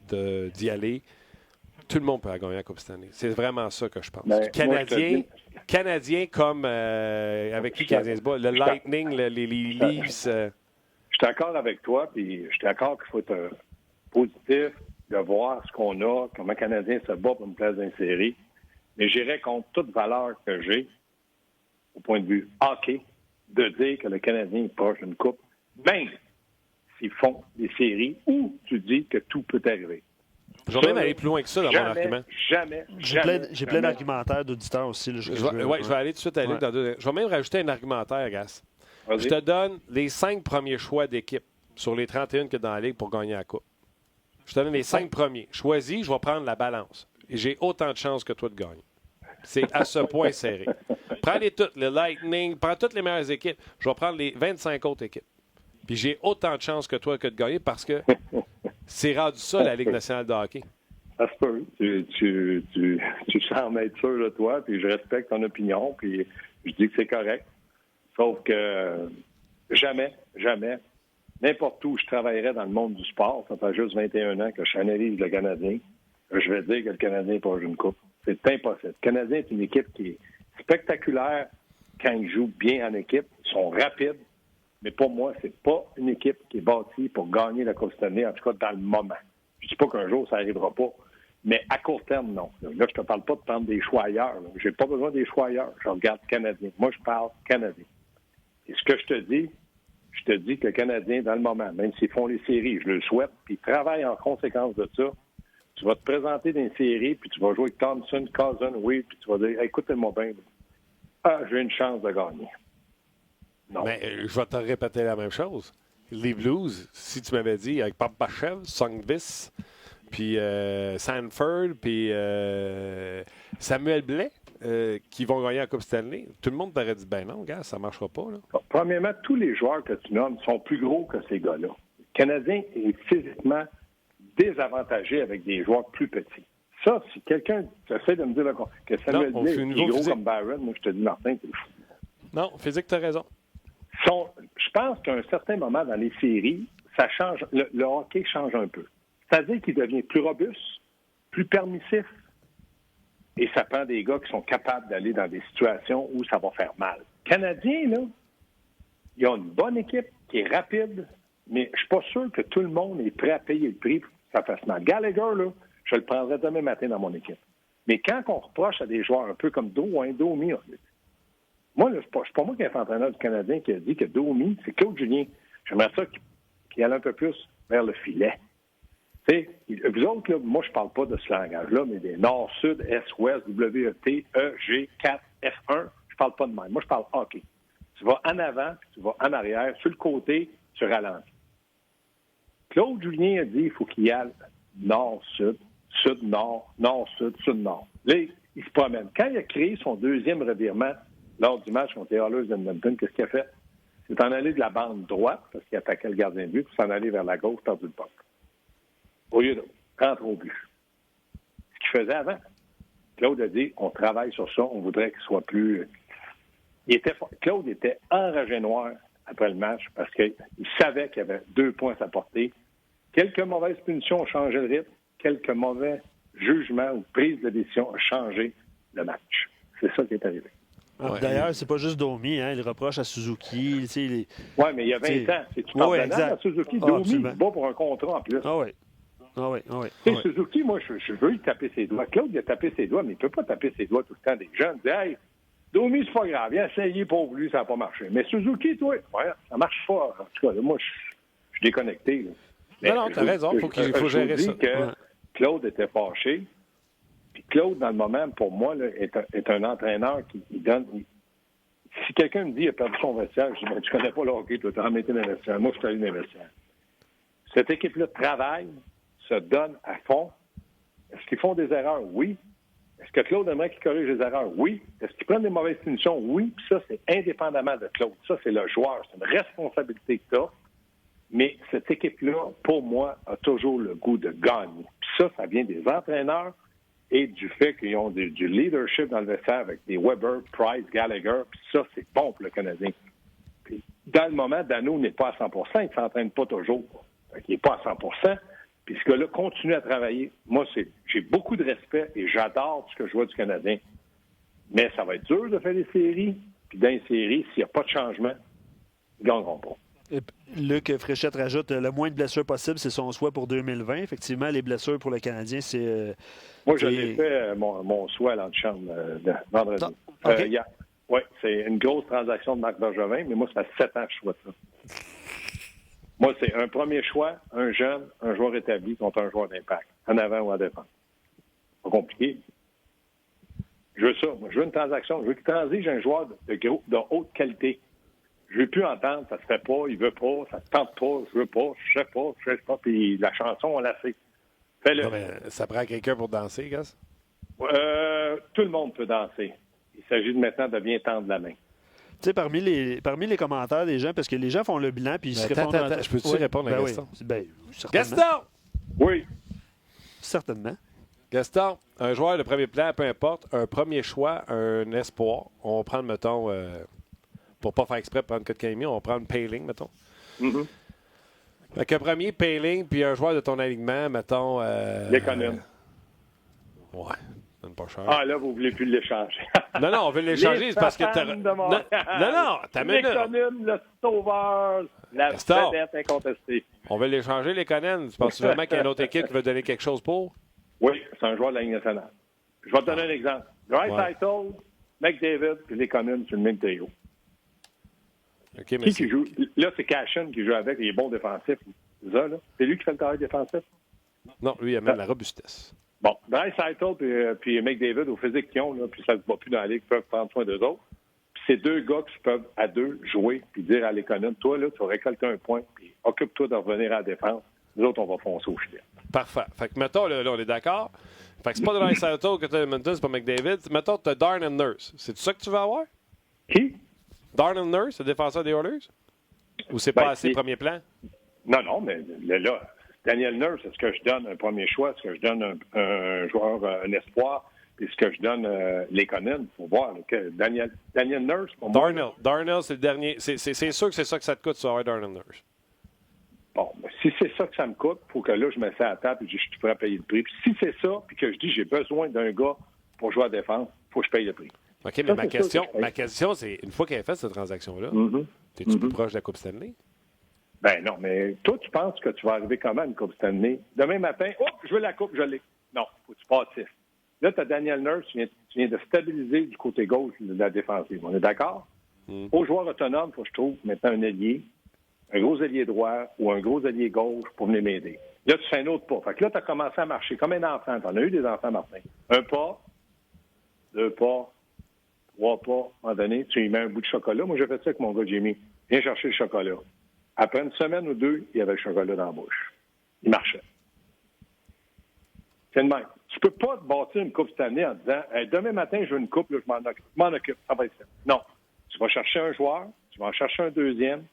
[SPEAKER 1] d'y aller, tout le monde peut gagner la Coupe cette année. C'est vraiment ça que je pense.
[SPEAKER 4] Ben,
[SPEAKER 1] Canadien comme avec qui Canadien se bat? Le Lightning, les Leafs.
[SPEAKER 4] Je suis d'accord avec toi, puis je suis d'accord qu'il faut être positif, de voir ce qu'on a, comment le Canadien se bat pour une place d'une série. Mais j'irais contre toute valeur que j'ai, au point de vue hockey, de dire que le Canadien est proche d'une coupe, même s'ils font des séries où tu dis que tout peut arriver.
[SPEAKER 1] Je vais même aller plus loin que ça dans mon argument.
[SPEAKER 2] J'ai plein d'argumentaires d'auditeurs aussi. Là,
[SPEAKER 1] je vais aller tout de suite aller dans deux. Je vais même rajouter un argumentaire, Gas.
[SPEAKER 4] Vas-y.
[SPEAKER 1] Je te donne les 5 premiers choix d'équipe sur les 31 qu'il y a dans la Ligue pour gagner la Coupe. Je te donne les 5 premiers. Choisis, je vais prendre la balance. Et j'ai autant de chances que toi de gagner. C'est à ce point serré. Prends-les toutes, le Lightning, prends toutes les meilleures équipes. Je vais prendre les 25 autres équipes. Puis j'ai autant de chances que toi que de gagner parce que c'est rendu ça, la Ligue nationale de hockey.
[SPEAKER 4] Ça se peut. Tu sembles être sûr de toi, puis je respecte ton opinion, puis je dis que c'est correct. Sauf que jamais, n'importe où je travaillerais dans le monde du sport, ça fait juste 21 ans que j'analyse le Canadien, je vais dire que le Canadien n'est pas une coupe. C'est impossible. Le Canadien est une équipe qui est spectaculaire quand ils jouent bien en équipe. Ils sont rapides, mais pour moi, c'est pas une équipe qui est bâtie pour gagner la Coupe cette année, en tout cas dans le moment. Je ne dis pas qu'un jour, ça n'arrivera pas, mais à court terme, non. Là, je te parle pas de prendre des choix ailleurs. Je n'ai pas besoin des choix ailleurs. Je regarde Canadien. Moi, je parle Canadien. Et ce que je te dis que le Canadien, dans le moment, même s'ils font les séries, je le souhaite, puis ils travaillent en conséquence de ça, tu vas te présenter dans une série, puis tu vas jouer avec Thompson, Cousin, oui, puis tu vas dire, écoutez-moi bien, j'ai une chance de gagner. Non.
[SPEAKER 1] Mais je vais te répéter la même chose. Les Blues, si tu m'avais dit avec Papachev, Songvis, puis Sanford, puis Samuel Blais, qui vont gagner la Coupe Stanley, tout le monde t'aurait dit, ben non, gars, ça ne marchera pas. Là.
[SPEAKER 4] Premièrement, tous les joueurs que tu nommes sont plus gros que ces gars-là. Le Canadien est physiquement désavantagé avec des joueurs plus petits. Ça, si quelqu'un essaie de me dire que Samuel Blais est gros comme Byron, moi, je te dis, Martin, c'est fou.
[SPEAKER 1] Non, physique, tu as raison.
[SPEAKER 4] Je pense qu'à un certain moment dans les séries, ça change. Le hockey change un peu. C'est-à-dire qu'il devient plus robuste, plus permissif, et ça prend des gars qui sont capables d'aller dans des situations où ça va faire mal. Canadiens, là, ils ont une bonne équipe qui est rapide, mais je suis pas sûr que tout le monde est prêt à payer le prix pour que ça fasse mal. Gallagher, là, je le prendrais demain matin dans mon équipe. Mais quand on reproche à des joueurs un peu comme Domi, moi, c'est pas moi qui est entraîneur du Canadien qui a dit que Domi, c'est Claude Julien. J'aimerais ça qu'il aille un peu plus vers le filet. T'sais, vous autres, là, moi, je parle pas de ce langage-là, mais des Nord-Sud, Est-Ouest, W-E-T, E-G, 4, F1, je parle pas de même. Moi, je parle hockey. Tu vas en avant, puis tu vas en arrière. Sur le côté, tu ralentis. Claude Julien a dit qu'il faut qu'il y aille Nord-Sud, Sud-Nord, Nord-Sud, Sud-Nord. Là, il se promène. Quand il a créé son deuxième revirement lors du match contre les Oilers d'Edmonton, qu'est-ce qu'il a fait? C'est en aller de la bande droite, parce qu'il attaquait le gardien de but, puis s'en aller vers la gauche, perdu le puck. Au lieu de rentrer au but. qu'il faisait avant. Claude a dit, on travaille sur ça, on voudrait qu'il soit plus... Claude était enragé noir après le match parce qu'il savait qu'il y avait 2 points à porter. Quelques mauvaises punitions ont changé le rythme, quelques mauvais jugements ou prises de décision ont changé le match. C'est ça qui est arrivé.
[SPEAKER 2] Ouais. D'ailleurs, c'est pas juste Domi, il reproche à Suzuki.
[SPEAKER 4] Oui, mais il y a 20 ans. C'est tout ordonnable à Suzuki. Domi, il bat pour un contrat en plus. Suzuki, moi, je veux lui taper ses doigts. Claude, il a tapé ses doigts, mais il ne peut pas taper ses doigts tout le temps. Des jeunes disent, hey, Domi, c'est pas grave. Il a essayé pour lui, ça n'a pas marché. Mais Suzuki, toi, ça marche pas. En tout cas, là, moi, je suis déconnecté.
[SPEAKER 1] Non, t'as raison. Il faut gérer ça.
[SPEAKER 4] Que Claude était fâché. Puis Claude, dans le moment, pour moi, là, est un entraîneur qui donne... Si quelqu'un me dit qu'il a perdu son vestiaire, je dis, tu connais pas le hockey, toi, tu as remis dans le vestiaire. Moi, je suis allé dans le vestiaire. Cette équipe-là travaille, se donne à fond. Est-ce qu'ils font des erreurs? Oui. Est-ce que Claude aimerait qu'ils corrigent les erreurs? Oui. Est-ce qu'ils prennent des mauvaises punitions? Oui. Puis ça, c'est indépendamment de Claude. Ça, c'est le joueur. C'est une responsabilité que tu as. Mais cette équipe-là, pour moi, a toujours le goût de gagner. Puis ça vient des entraîneurs et du fait qu'ils ont du leadership dans le vestiaire avec des Weber, Price, Gallagher. Puis ça, c'est bon pour le Canadien. Puis dans le moment, Dano n'est pas à 100 il ne s'entraîne pas toujours. Il n'est pas à 100 Puis ce gars-là continue à travailler. Moi, j'ai beaucoup de respect et j'adore ce que je vois du Canadien. Mais ça va être dur de faire des séries. Puis dans les séries, s'il n'y a pas de changement, ils ne gagneront pas.
[SPEAKER 2] Et Luc Fréchette rajoute le moins de blessures possible, c'est son souhait pour 2020. Effectivement, les blessures pour le Canadien, c'est...
[SPEAKER 4] Moi, je l'ai fait mon souhait à l'antichambre vendredi.
[SPEAKER 2] Okay.
[SPEAKER 4] Oui, c'est une grosse transaction de Marc Bergevin, mais moi, ça fait 7 ans que je souhaite ça. Moi, c'est un premier choix, un jeune, un joueur établi contre un joueur d'impact, en avant ou en défense. Pas compliqué. Je veux ça. Moi, je veux une transaction. Je veux qu'il transige un joueur de haute qualité. Je veux plus entendre, ça se fait pas, il veut pas, ça te tente pas, je veux pas, je sais pas, puis la chanson, on l'a fait. Fais-le.
[SPEAKER 1] Non, mais ça prend quelqu'un pour danser, Gus?
[SPEAKER 4] Tout le monde peut danser. Il s'agit maintenant de bien tendre la main.
[SPEAKER 2] Tu sais, parmi les commentaires des gens, parce que les gens font le bilan, puis ils se répondent...
[SPEAKER 1] Attends, je peux-tu répondre à Gaston?
[SPEAKER 2] Oui. Certainement.
[SPEAKER 1] Gaston!
[SPEAKER 4] Oui.
[SPEAKER 2] Certainement.
[SPEAKER 1] Gaston, un joueur de premier plan, peu importe, un premier choix, un espoir. On va prendre, mettons... pour pas faire exprès de prendre Kotkaniemi, on va prendre Payling, mettons.
[SPEAKER 4] Mm-hmm.
[SPEAKER 1] Fait qu'un premier Payling, puis un joueur de ton alignement, mettons...
[SPEAKER 4] L'économe.
[SPEAKER 1] Ouais, donne pas cher.
[SPEAKER 4] Ah, là, vous voulez plus l'échanger.
[SPEAKER 1] Non, on veut l'échanger, c'est parce que t'as... Non, t'as mis...
[SPEAKER 4] L'économe, le sauveur, la vedette incontestée.
[SPEAKER 1] On veut l'échanger, l'économe. Tu penses vraiment qu'il y a une autre équipe qui veut donner quelque chose pour?
[SPEAKER 4] Oui, c'est un joueur de la Ligue nationale. Je vais te donner un exemple. Draisaitl, McDavid, puis l'économe, c'est le même trio.
[SPEAKER 1] Okay, mais
[SPEAKER 4] qui joue? Là, c'est Cashin qui joue avec, il est bon défensif. C'est lui qui fait le travail défensif?
[SPEAKER 1] Non, lui, il amène la robustesse.
[SPEAKER 4] Bon, Draisaitl puis McDavid, au physique qu'ils ont, là, puis ça ne se bat plus dans la Ligue, peuvent prendre soin d'eux autres. Puis c'est 2 gars qui peuvent, à 2, jouer, puis dire à l'économe, toi, là, tu vas récolter un point, puis occupe-toi de revenir à la défense. Nous autres, on va foncer au filet.
[SPEAKER 1] Parfait. Fait que, mettons, là, on est d'accord. Fait que c'est pas Draisaitl que tu as Edmonton, c'est pas McDavid. Mettons, tu as Darnell Nurse. C'est ça que tu veux avoir?
[SPEAKER 4] Qui?
[SPEAKER 1] Darnell Nurse, le défenseur des Oilers? Ou c'est pas assez premier plan?
[SPEAKER 4] Non, mais là, Daniel Nurse, est-ce que je donne un premier choix? Est-ce que je donne un joueur, un espoir? Puis est-ce que je donne l'économe? Il faut voir. Daniel Nurse, pour moi...
[SPEAKER 1] Darnell, c'est le dernier. C'est sûr que c'est ça que ça te coûte, tu vas avoir Darnell Nurse.
[SPEAKER 4] Bon, si c'est ça que ça me coûte, il faut que là, je me mette à la table et je suis prêt à payer le prix. Puis si c'est ça, puis que je dis j'ai besoin d'un gars pour jouer à la défense, il faut que je paye le prix.
[SPEAKER 1] OK, mais ma question, c'est, une fois qu'elle est faite, cette transaction-là, t'es-tu plus proche de la Coupe Stanley?
[SPEAKER 4] Ben non, mais toi, tu penses que tu vas arriver comment à une Coupe Stanley? Demain matin, je veux la Coupe, je l'ai. Non, faut que tu bâtisses. Là, tu as Daniel Nurse, tu viens de stabiliser du côté gauche de la défensive. On est d'accord? Aux joueurs autonomes, il faut que je trouve maintenant un allié, un gros allié droit ou un gros allié gauche pour venir m'aider. Là, tu fais un autre pas. Fait que là, tu as commencé à marcher comme un enfant. Tu en as eu des enfants, Martin. Un pas, 2 pas, 3 pas. À un moment donné, tu y mets un bout de chocolat. Moi, j'ai fait ça avec mon gars Jimmy. Viens chercher le chocolat. Après une semaine ou 2, il y avait le chocolat dans la bouche. Il marchait. C'est le même. Tu peux pas te bâtir une coupe cette année en disant demain matin, je veux une coupe, là, je m'en occupe. Ça va être ça. Non. Tu vas chercher un joueur, tu vas en chercher un deuxième,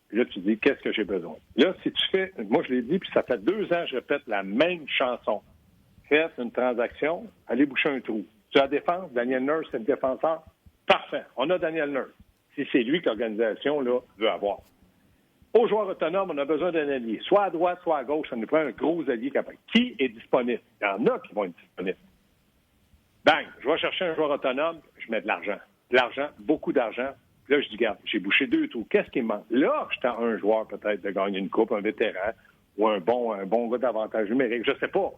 [SPEAKER 4] puis là, tu dis qu'est-ce que j'ai besoin. Là, si tu fais, moi je l'ai dit, puis ça fait 2 ans que je répète la même chanson. faites une transaction, allez boucher un trou. Sur la défense, Daniel Nurse, c'est le défenseur. Parfait. On a Daniel Nurse. Si c'est lui que l'organisation là, veut avoir. Aux joueurs autonomes, on a besoin d'un allié. Soit à droite, soit à gauche. Ça nous prend un gros allié capable. Qui est disponible? Il y en a qui vont être disponibles. Bang! Je vais chercher un joueur autonome, je mets de l'argent. De l'argent, beaucoup d'argent. Puis là, je dis, regarde, j'ai bouché 2 trous. Qu'est-ce qui me manque? Là, je tends un joueur peut-être de gagner une coupe, un vétéran, ou un bon gars d'avantage numérique. Je ne sais pas.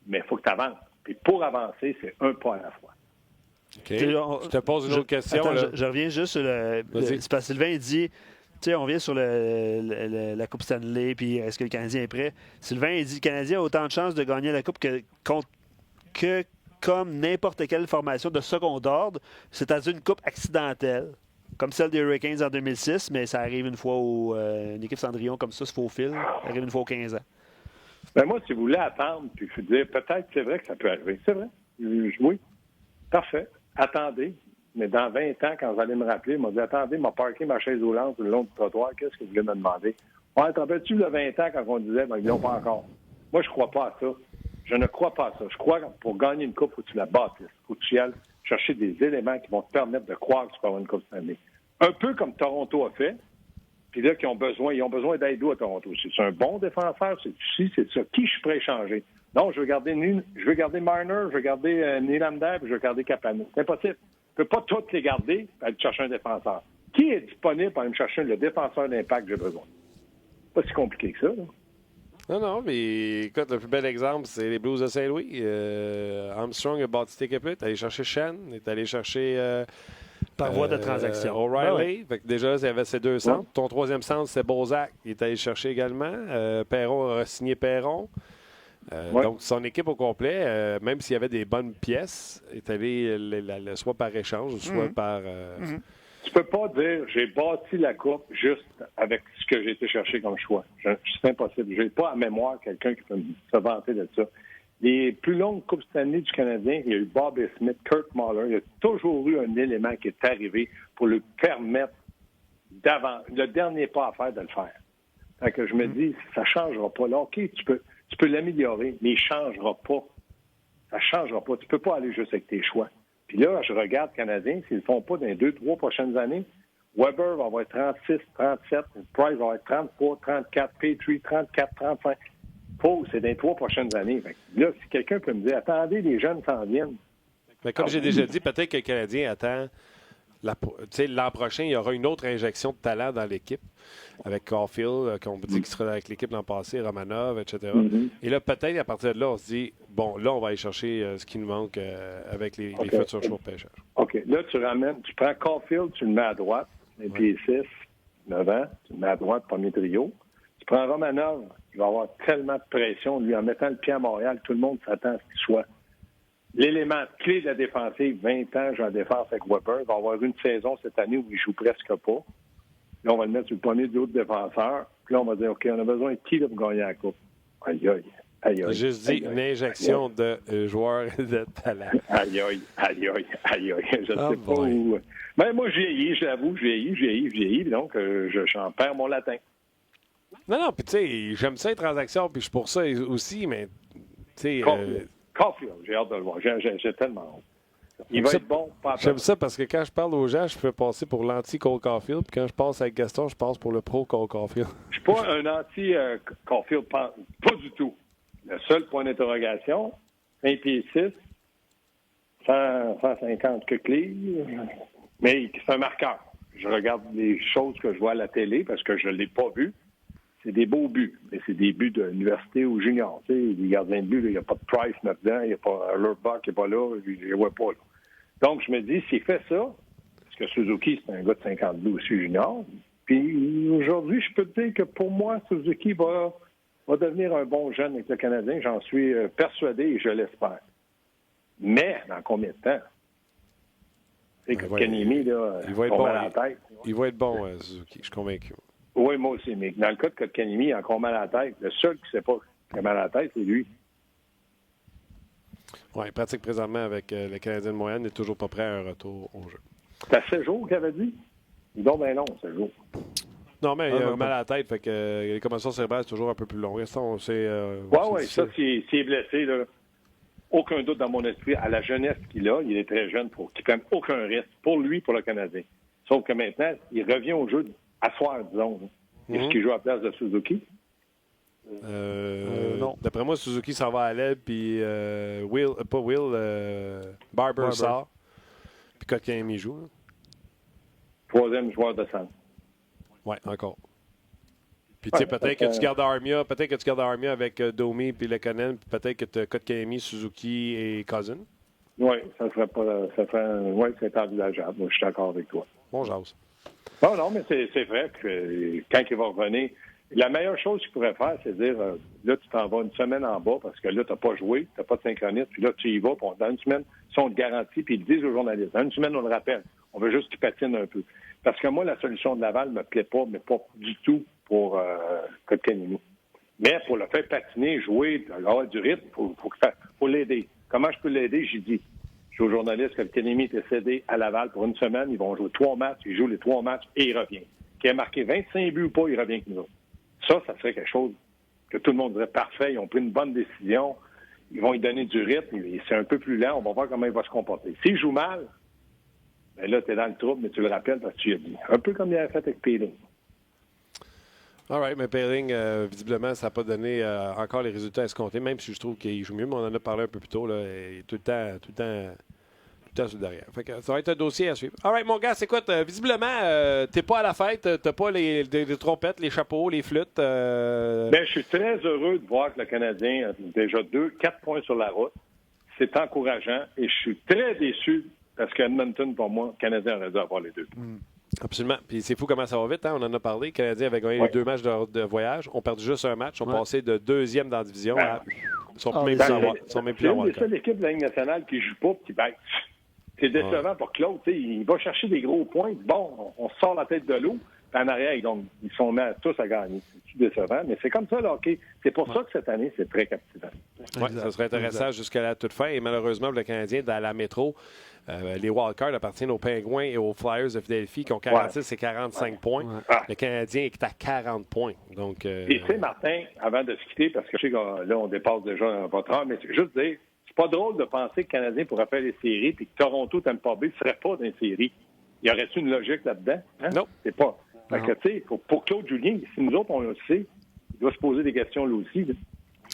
[SPEAKER 4] Mais il faut que tu avances. Puis pour avancer, c'est un pas à la fois.
[SPEAKER 1] OK. Je te pose une autre question.
[SPEAKER 2] Attends, je reviens juste sur c'est parce que Sylvain, il dit... Tu sais, on vient sur la Coupe Stanley, puis est-ce que le Canadien est prêt? Sylvain, il dit que le Canadien a autant de chances de gagner la Coupe que comme n'importe quelle formation de second ordre, c'est-à-dire une Coupe accidentelle, comme celle des Hurricanes en 2006, mais ça arrive une fois où une équipe Cendrillon comme ça se faufile. Ça arrive une fois aux 15 ans.
[SPEAKER 4] Ben moi, si vous voulez attendre, puis je dire, peut-être c'est vrai que ça peut arriver. C'est vrai. Oui. Parfait. Attendez. Mais dans 20 ans, quand vous allez me rappeler, il m'a dit, attendez, m'a parqué ma chaise roulante le long du trottoir. Qu'est-ce que vous voulez me demander? Ouais, te rappelles-tu le 20 ans quand on disait, ben, ils l'ont pas encore. Moi, je crois pas à ça. Je ne crois pas à ça. Je crois que pour gagner une coupe, il faut que tu la bâtisses. Il faut que tu y ailles chercher des éléments qui vont te permettre de croire que tu peux avoir une coupe cette année. Un peu comme Toronto a fait. Puis là, ils ont besoin d'aide à Toronto. C'est un bon défenseur, c'est ça. Qui je suis prêt à échanger? Non, je veux garder Marner, je veux garder Nylander, puis je veux garder Capano. C'est impossible. Je ne peux pas toutes les garder et aller chercher un défenseur. Qui est disponible pour aller me chercher le défenseur d'impact que j'ai besoin? Pas si compliqué que ça. Là.
[SPEAKER 1] Non, mais écoute, le plus bel exemple, c'est les Blues de Saint-Louis. Armstrong a bâti cette équipe-là. Il est allé chercher Shen, il est allé chercher...
[SPEAKER 2] Par voie de transaction.
[SPEAKER 1] O'Reilly. Fait que déjà, il y avait ces 2 centres. Ouais. Ton troisième centre, c'est Bozak. Il est allé chercher également. Perron a signé Perron. Donc, son équipe au complet, même s'il y avait des bonnes pièces, est allé soit par échange, soit par...
[SPEAKER 4] Tu peux pas dire j'ai bâti la coupe juste avec ce que j'ai été chercher comme choix. C'est impossible. J'ai pas à mémoire quelqu'un qui peut se vanter de ça. Les plus longues Coupes Stanley du Canadien, il y a eu Bobby Smith, Kurt Muller. Il y a toujours eu un élément qui est arrivé pour lui permettre le dernier pas à faire de le faire. Fait que je me dis, ça ne changera pas. Là, OK, tu peux l'améliorer, mais il ne changera pas. Ça ne changera pas. Tu ne peux pas aller juste avec tes choix. Puis là, je regarde les Canadiens, s'ils ne le font pas dans les 2-3 prochaines années, Weber va avoir 36, 37, Price va avoir 33, 34, Petrie, 34, 35. C'est dans les 3 prochaines années. Là, si quelqu'un peut me dire, attendez, les jeunes s'en viennent.
[SPEAKER 1] Mais comme j'ai déjà dit, peut-être que le Canadien attend... L'an prochain, il y aura une autre injection de talent dans l'équipe avec Caulfield, qu'on dit qu'il sera avec l'équipe l'an passé, Romanov, etc. Et là, peut-être, à partir de là, on se dit, bon, là, on va aller chercher ce qui nous manque avec les futurs choix de pêcheurs. OK.
[SPEAKER 4] Là, tu prends Caulfield, tu le mets à droite, les pieds 6, 9 ans, tu le mets à droite, premier trio. Tu prends Romanov, il va avoir tellement de pression, lui, en mettant le pied à Montréal, tout le monde s'attend à ce qu'il soit l'élément clé de la défensive. 20 ans, j'ai en défense avec Weber. Il va avoir une saison cette année où il joue presque pas. Là, on va le mettre sur le premier de l'autre défenseur. Puis là, on va dire, OK, on a besoin de qui là, pour gagner la coupe? Aïe, aïe. Aïe, aïe.
[SPEAKER 1] J'ai juste dit une injection de joueurs de talent.
[SPEAKER 4] Aïe, aïe, aïe, aïe, aïe, aïe. Je ne sais pas où. Ben, moi, je vieillis, j'avoue, je vieillis. Donc, j'en perds mon latin.
[SPEAKER 1] Non, puis tu sais, j'aime ça les transactions, puis je suis pour ça aussi, mais tu sais...
[SPEAKER 4] Caulfield, j'ai hâte de le voir. J'ai tellement hâte. Il va être bon.
[SPEAKER 1] J'aime ça parce que quand je parle aux gens, je fais passer pour l'anti-Cole Caulfield. Puis quand je passe avec Gaston, je passe pour le pro-Cole Caulfield.
[SPEAKER 4] Je ne suis pas un anti-Caulfield, pas du tout. Le seul point d'interrogation, 1 pied 6, 150 livres, mais c'est un marqueur. Je regarde les choses que je vois à la télé parce que je ne l'ai pas vu. C'est des beaux buts, mais c'est des buts de l'université ou junior. Tu sais, les gardiens de but, il n'y a pas de Price là-dedans, il n'y a pas Lurbuck qui n'est pas là, je ne les vois pas là. Donc, je me dis, s'il fait ça, parce que Suzuki, c'est un gars de 52 aussi junior, puis aujourd'hui, je peux te dire que pour moi, Suzuki va devenir un bon jeune avec le Canadien, j'en suis persuadé et je l'espère. Mais, dans combien de temps? Tu sais, que Kotkaniemi, là,
[SPEAKER 1] il va être bon à la tête. Il va être bon, Suzuki, je suis convaincu.
[SPEAKER 4] Oui, moi aussi, mais dans le cas de Kotkaniemi, il a encore mal à la tête. Le seul qui ne sait pas qu'il a mal à la tête, c'est lui.
[SPEAKER 1] Oui, il pratique présentement avec le Canadien de Montréal, il n'est toujours pas prêt à un retour au jeu.
[SPEAKER 4] C'est à 7 jours qu'il avait dit? Il est donc bien long, 7 jours.
[SPEAKER 1] Non, mais il a mal à la tête, fait que les commotions cérébrales, c'est toujours un peu plus long. Oui,
[SPEAKER 4] ça, s'il est blessé, là, aucun doute dans mon esprit à la jeunesse qu'il a. Il est très jeune pour qu'il ne prenne aucun risque pour lui, pour le Canadien. Sauf que maintenant, il revient au jeu à soir, disons. Est-ce qu'il joue à la place de Suzuki?
[SPEAKER 1] Non. D'après moi, Suzuki s'en va à l'aile, puis Barber sort, puis Kotkaniemi joue. Là.
[SPEAKER 4] Troisième joueur de centre.
[SPEAKER 1] Oui, encore. Puis tu sais, peut-être que tu gardes Armia avec Domi puis Lekanen, puis peut-être que tu as Kotkaniemi, Suzuki et Cousin.
[SPEAKER 4] Oui, oui, c'est envisageable. Moi, je suis d'accord avec toi.
[SPEAKER 1] Bon, jase.
[SPEAKER 4] Non, mais c'est vrai que quand il va revenir, la meilleure chose qu'il pourrait faire, c'est dire, là, tu t'en vas une semaine en bas parce que là, tu n'as pas joué, tu n'as pas de synchronisme, puis là, tu y vas, puis dans une semaine, si on te garantit, puis ils disent aux journalistes, dans une semaine, on le rappelle, on veut juste qu'il patine un peu. Parce que moi, la solution de Laval ne me plaît pas, mais pas du tout pour Kotkaniemi. Mais pour le faire patiner, jouer, avoir du rythme, il faut l'aider. Comment je peux l'aider? J'ai dit. Je dis aux journalistes que Kotkaniemi était cédé à Laval pour une semaine. Ils vont jouer 3 matchs. Il joue les 3 matchs et il revient. Qu'il ait marqué 25 buts ou pas, il revient avec nous autres. Ça serait quelque chose que tout le monde dirait parfait. Ils ont pris une bonne décision. Ils vont lui donner du rythme. C'est un peu plus lent. On va voir comment il va se comporter. S'il joue mal, bien là, tu es dans le trouble, mais tu le rappelles parce que tu y as dit. Un peu comme il avait fait avec Peeling.
[SPEAKER 1] All right, mais Peeling, visiblement, ça n'a pas donné encore les résultats escomptés, même si je trouve qu'il joue mieux, mais on en a parlé un peu plus tôt. Là, et tout le temps sur le derrière. Fait que ça va être un dossier à suivre. All right, mon gars, écoute, visiblement, t'es pas à la fête, t'as pas les trompettes, les chapeaux, les flûtes.
[SPEAKER 4] Bien, je suis très heureux de voir que le Canadien a déjà 4 points sur la route. C'est encourageant et je suis très déçu parce qu'Edmonton, pour moi, le Canadien aurait dû avoir les 2 points.
[SPEAKER 1] Absolument. Puis c'est fou comment ça va vite. Hein? On en a parlé. Les Canadiens avaient gagné les 2 matchs de voyage. On perdu juste un match. On passé de 2e dans la division à... Ils sont même plus à
[SPEAKER 4] C'est ça l'équipe de la Ligue nationale qui ne joue pas et qui baisse. C'est décevant pour Claude. Il va chercher des gros points. Bon, on sort la tête de l'eau. En arrière, ils sont mis tous à gagner. C'est décevant. Mais c'est comme ça, le hockey. C'est pour ça que cette année, c'est très captivant.
[SPEAKER 1] Oui, ça serait intéressant jusqu'à la toute fin. Et malheureusement, le Canadien, dans la métro, les wildcards appartiennent aux Pingouins et aux Flyers de Philadelphie qui ont 46 et 45 points. Le Canadien est à 40 points. Donc,
[SPEAKER 4] Et tu sais, Martin, avant de se quitter, parce que je sais que là, on dépasse déjà votre heure, mais c'est juste dire, c'est pas drôle de penser que le Canadien pourrait faire les séries puis que Toronto, Tampa Bay ne serait pas dans les séries. Y aurait-tu une logique là-dedans? Hein? Non. C'est pas. Fait que, tu sais, pour Claude Julien, si nous autres, on le sait, il doit se poser des questions lui aussi.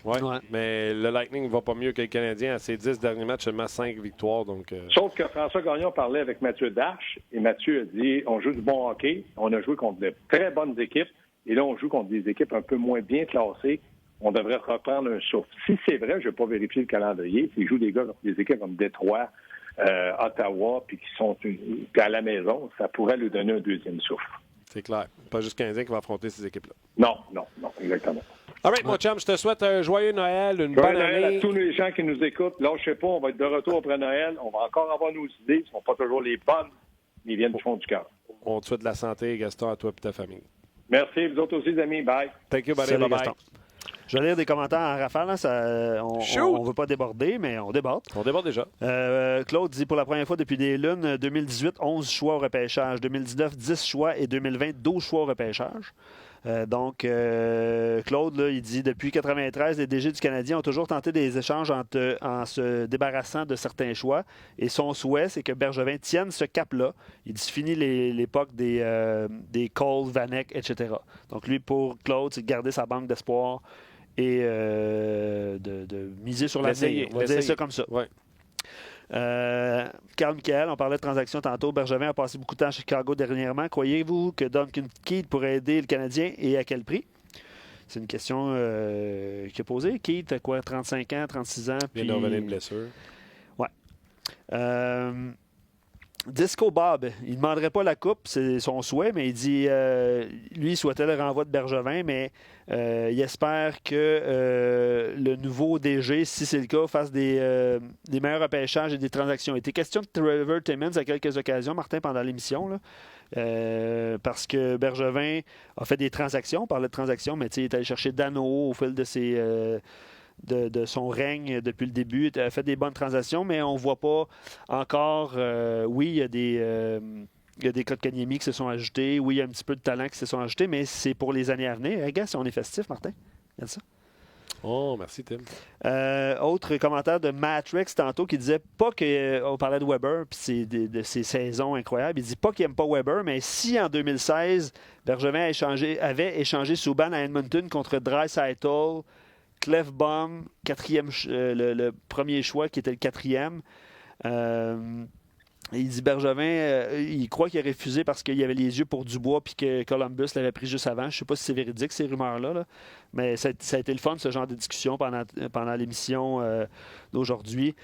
[SPEAKER 1] Oui, mais le Lightning ne va pas mieux que le Canadien. À ses 10 derniers matchs, seulement 5 victoires. Donc,
[SPEAKER 4] Sauf que François Gagnon parlait avec Mathieu Darche et Mathieu a dit on joue du bon hockey, on a joué contre de très bonnes équipes et là, on joue contre des équipes un peu moins bien classées. On devrait reprendre un souffle. Si c'est vrai, je n'ai pas vérifié le calendrier. S'ils jouent des équipes comme Détroit, Ottawa, puis qui sont à la maison, ça pourrait lui donner un deuxième souffle.
[SPEAKER 1] C'est clair. Pas juste le Canadien qui va affronter ces équipes-là.
[SPEAKER 4] Non, exactement.
[SPEAKER 1] All right, mon chum, je te souhaite un joyeux Noël, une bonne année.
[SPEAKER 4] À tous les gens qui nous écoutent. Là, je sais pas, on va être de retour après Noël. On va encore avoir nos idées. Elles ne sont pas toujours les bonnes, mais ils viennent du fond du cœur.
[SPEAKER 1] On te souhaite de la santé, Gaston, à toi et ta famille.
[SPEAKER 4] Merci. Vous autres aussi, les amis. Bye.
[SPEAKER 1] Thank you, buddy. Bye-bye.
[SPEAKER 2] Je vais lire des commentaires en rafale. Là, on ne veut pas déborder, mais on déborde.
[SPEAKER 1] On déborde déjà.
[SPEAKER 2] Claude dit, pour la première fois depuis des lunes, 2018, 11 choix au repêchage. 2019, 10 choix. Et 2020, 12 choix au repêchage. Donc, Claude, là, il dit, depuis 1993, les DG du Canadien ont toujours tenté des échanges en se débarrassant de certains choix. Et son souhait, c'est que Bergevin tienne ce cap-là. Il dit, fini l'époque des Cole, Vanek, etc. Donc, lui, pour Claude, c'est de garder sa banque d'espoir et de miser sur l'avenir. On va dire ça comme ça.
[SPEAKER 1] Ouais.
[SPEAKER 2] Carl Michael, on parlait de transactions tantôt. Bergevin a passé beaucoup de temps à Chicago dernièrement. Croyez-vous que Duncan Keith pourrait aider le Canadien et à quel prix? C'est une question qu'il a posée. Keith a quoi, 35 ans, 36 ans?
[SPEAKER 1] Il vient de revenir de blessure.
[SPEAKER 2] Ouais. Disco Bob, il ne demanderait pas la coupe, c'est son souhait, mais il dit, lui, il souhaitait le renvoi de Bergevin, mais il espère que le nouveau DG, si c'est le cas, fasse des meilleurs repêchages et des transactions. Il était question de Trevor Timmins à quelques occasions, Martin, pendant l'émission, là, parce que Bergevin a fait des transactions, on parlait de transactions, mais il est allé chercher Dano au fil de ses... De son règne depuis le début. Il a fait des bonnes transactions, mais on ne voit pas encore... oui, il y a des Kotkaniemi qui se sont ajoutés. Oui, il y a un petit peu de talent qui se sont ajoutés, mais c'est pour les années à venir. Regarde, si on est festif, Martin. Regarde ça.
[SPEAKER 1] Oh, merci, Tim.
[SPEAKER 2] Autre commentaire de Matrix tantôt qui disait pas que. On parlait de Weber puis de ses saisons incroyables. Il dit pas qu'il n'aime pas Weber, mais si en 2016, Bergevin avait échangé Subban à Edmonton contre Draisaitl, Clefbaum, le premier choix qui était le quatrième. Il dit Bergevin, il croit qu'il a refusé parce qu'il avait les yeux pour Dubois puis que Columbus l'avait pris juste avant. Je ne sais pas si c'est véridique, ces rumeurs-là. Là. Mais ça a été le fun, ce genre de discussion pendant l'émission d'aujourd'hui.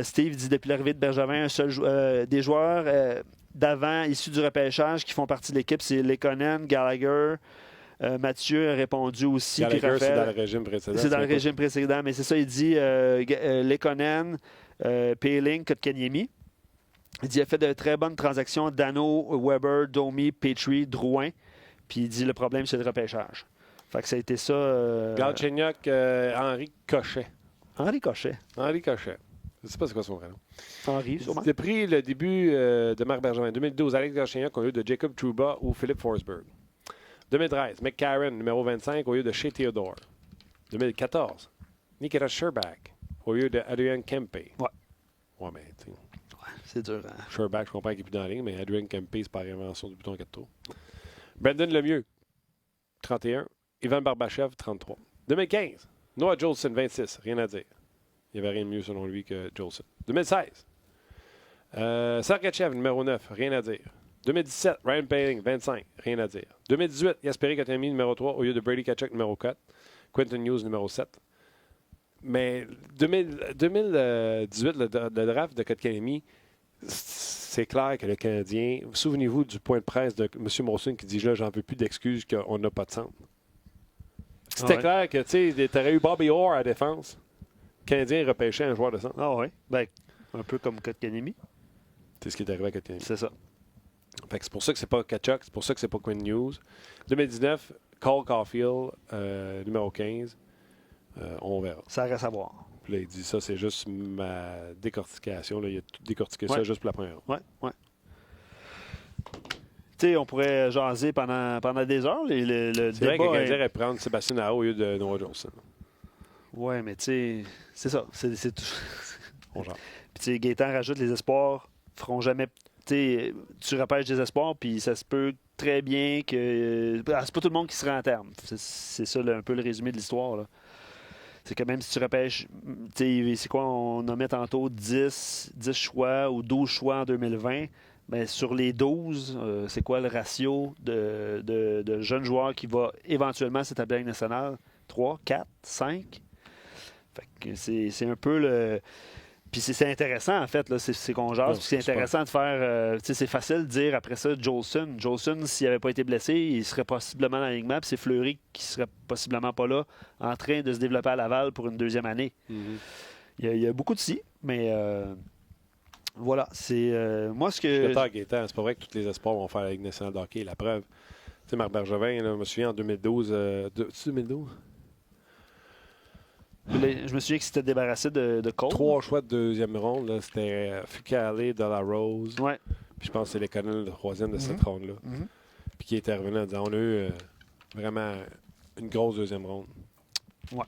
[SPEAKER 2] Steve dit depuis l'arrivée de Bergevin, des joueurs d'avant issus du repêchage qui font partie de l'équipe, c'est Lekonen, Gallagher. Mathieu a répondu aussi.
[SPEAKER 1] Gallagher, c'est dans le régime précédent.
[SPEAKER 2] C'est dans le régime précédent, mais c'est ça, il dit Lekonen, Poehling, Kotkaniemi. Il dit qu'il a fait de très bonnes transactions. Dano, Weber, Domi, Petrie, Drouin. Puis il dit le problème, c'est le repêchage. Fait que ça a été ça.
[SPEAKER 1] Galchenyuk, Henri Cochet.
[SPEAKER 2] Henri Cochet.
[SPEAKER 1] Henri Cochet. Je ne sais pas c'est quoi son prénom.
[SPEAKER 2] Henri, sûrement.
[SPEAKER 1] C'était pris le début de Marc Bergevin. 2012, Alex Galchenyuk au lieu de Jacob Trouba ou Philippe Forsberg. 2013, McCarron, numéro 25, au lieu de Shea Theodore. 2014, Nikita Sherbak, au lieu de Adrian Kempe.
[SPEAKER 2] Ouais.
[SPEAKER 1] Ouais, mais tu sais.
[SPEAKER 2] C'est dur. Hein?
[SPEAKER 1] Sherbak, je comprends qu'il n'est plus dans la ligne, mais Adrian Kempe, c'est par invention du bouton 4 tours. Brendan Lemieux, 31. Ivan Barbachev, 33. 2015, Noah Jolson, 26. Rien à dire. Il n'y avait rien de mieux selon lui que Jolson. 2016, Sergachev, numéro 9. Rien à dire. 2017, Ryan Poehling, 25. Rien à dire. 2018, Jesperi Kotkaniemi, numéro 3, au lieu de Brady Tkachuk, numéro 4. Quentin Hughes, numéro 7. Mais 2018, le draft de Kotkaniemi, c'est clair que le Canadien... Souvenez-vous du point de presse de M. Molson qui dit là, j'en veux plus d'excuses qu'on n'a pas de centre. C'était clair que tu aurais eu Bobby Orr à la défense. Le Canadien repêchait un joueur de centre.
[SPEAKER 2] Ah oui. Ben, un peu comme Kotkaniemi.
[SPEAKER 1] C'est ce qui est arrivé à Kotkaniemi.
[SPEAKER 2] C'est ça.
[SPEAKER 1] Fait que c'est pour ça que c'est pas Tkachuk, c'est pour ça que c'est pas Quinn Hughes. 2019, Cole Caulfield, numéro 15. On verra.
[SPEAKER 2] Ça reste à voir.
[SPEAKER 1] Puis là, il dit ça, c'est juste ma décortication. Là. Il a tout décortiqué ça juste pour la première.
[SPEAKER 2] Oui. Tu sais, on pourrait jaser pendant des heures. Le
[SPEAKER 1] c'est vrai
[SPEAKER 2] débat
[SPEAKER 1] que le Canadien aurait prendre Sébastien Aho au lieu de Noah Jolson.
[SPEAKER 2] Oui, mais tu sais, c'est ça. C'est tout.
[SPEAKER 1] On jase.
[SPEAKER 2] Puis tu sais, Gaétan rajoute les espoirs feront jamais. Tu repêches des espoirs, puis ça se peut très bien que. C'est pas tout le monde qui se rend à terme. C'est ça un peu le résumé de l'histoire. Là. C'est que même si tu repêches, c'est quoi, on nommait tantôt 10 choix ou 12 choix en 2020, bien, sur les 12, c'est quoi le ratio de jeunes joueurs qui va éventuellement s'établir à la Ligue nationale? 3, 4, 5? Fait que c'est un peu le... Puis c'est intéressant, en fait, là, c'est qu'on jase. Puis c'est intéressant de faire... c'est facile de dire après ça, Jolson. Jolson, s'il n'avait pas été blessé, il serait possiblement dans l'alignement. Puis c'est Fleury qui serait possiblement pas là, en train de se développer à Laval pour une deuxième année.
[SPEAKER 1] Mm-hmm.
[SPEAKER 2] Il y a beaucoup de si, mais voilà. C'est moi ce que...
[SPEAKER 1] Je suis d'accord, Gaétan. C'est pas vrai que tous les espoirs vont faire la Ligue nationale de hockey. La preuve, tu sais, Marc Bergevin, là, je me souviens en 2012... c'est 2012?
[SPEAKER 2] Je me souviens qu'il s'était débarrassé de Cole.
[SPEAKER 1] 3 choix de deuxième ronde. Là, c'était Fucale, Delarose.
[SPEAKER 2] Ouais.
[SPEAKER 1] Puis je pense que c'est les Connell, le troisième de cette ronde-là.
[SPEAKER 2] Mm-hmm.
[SPEAKER 1] Puis qui était revenu en disant on a eu vraiment une grosse deuxième ronde.
[SPEAKER 2] Ouais.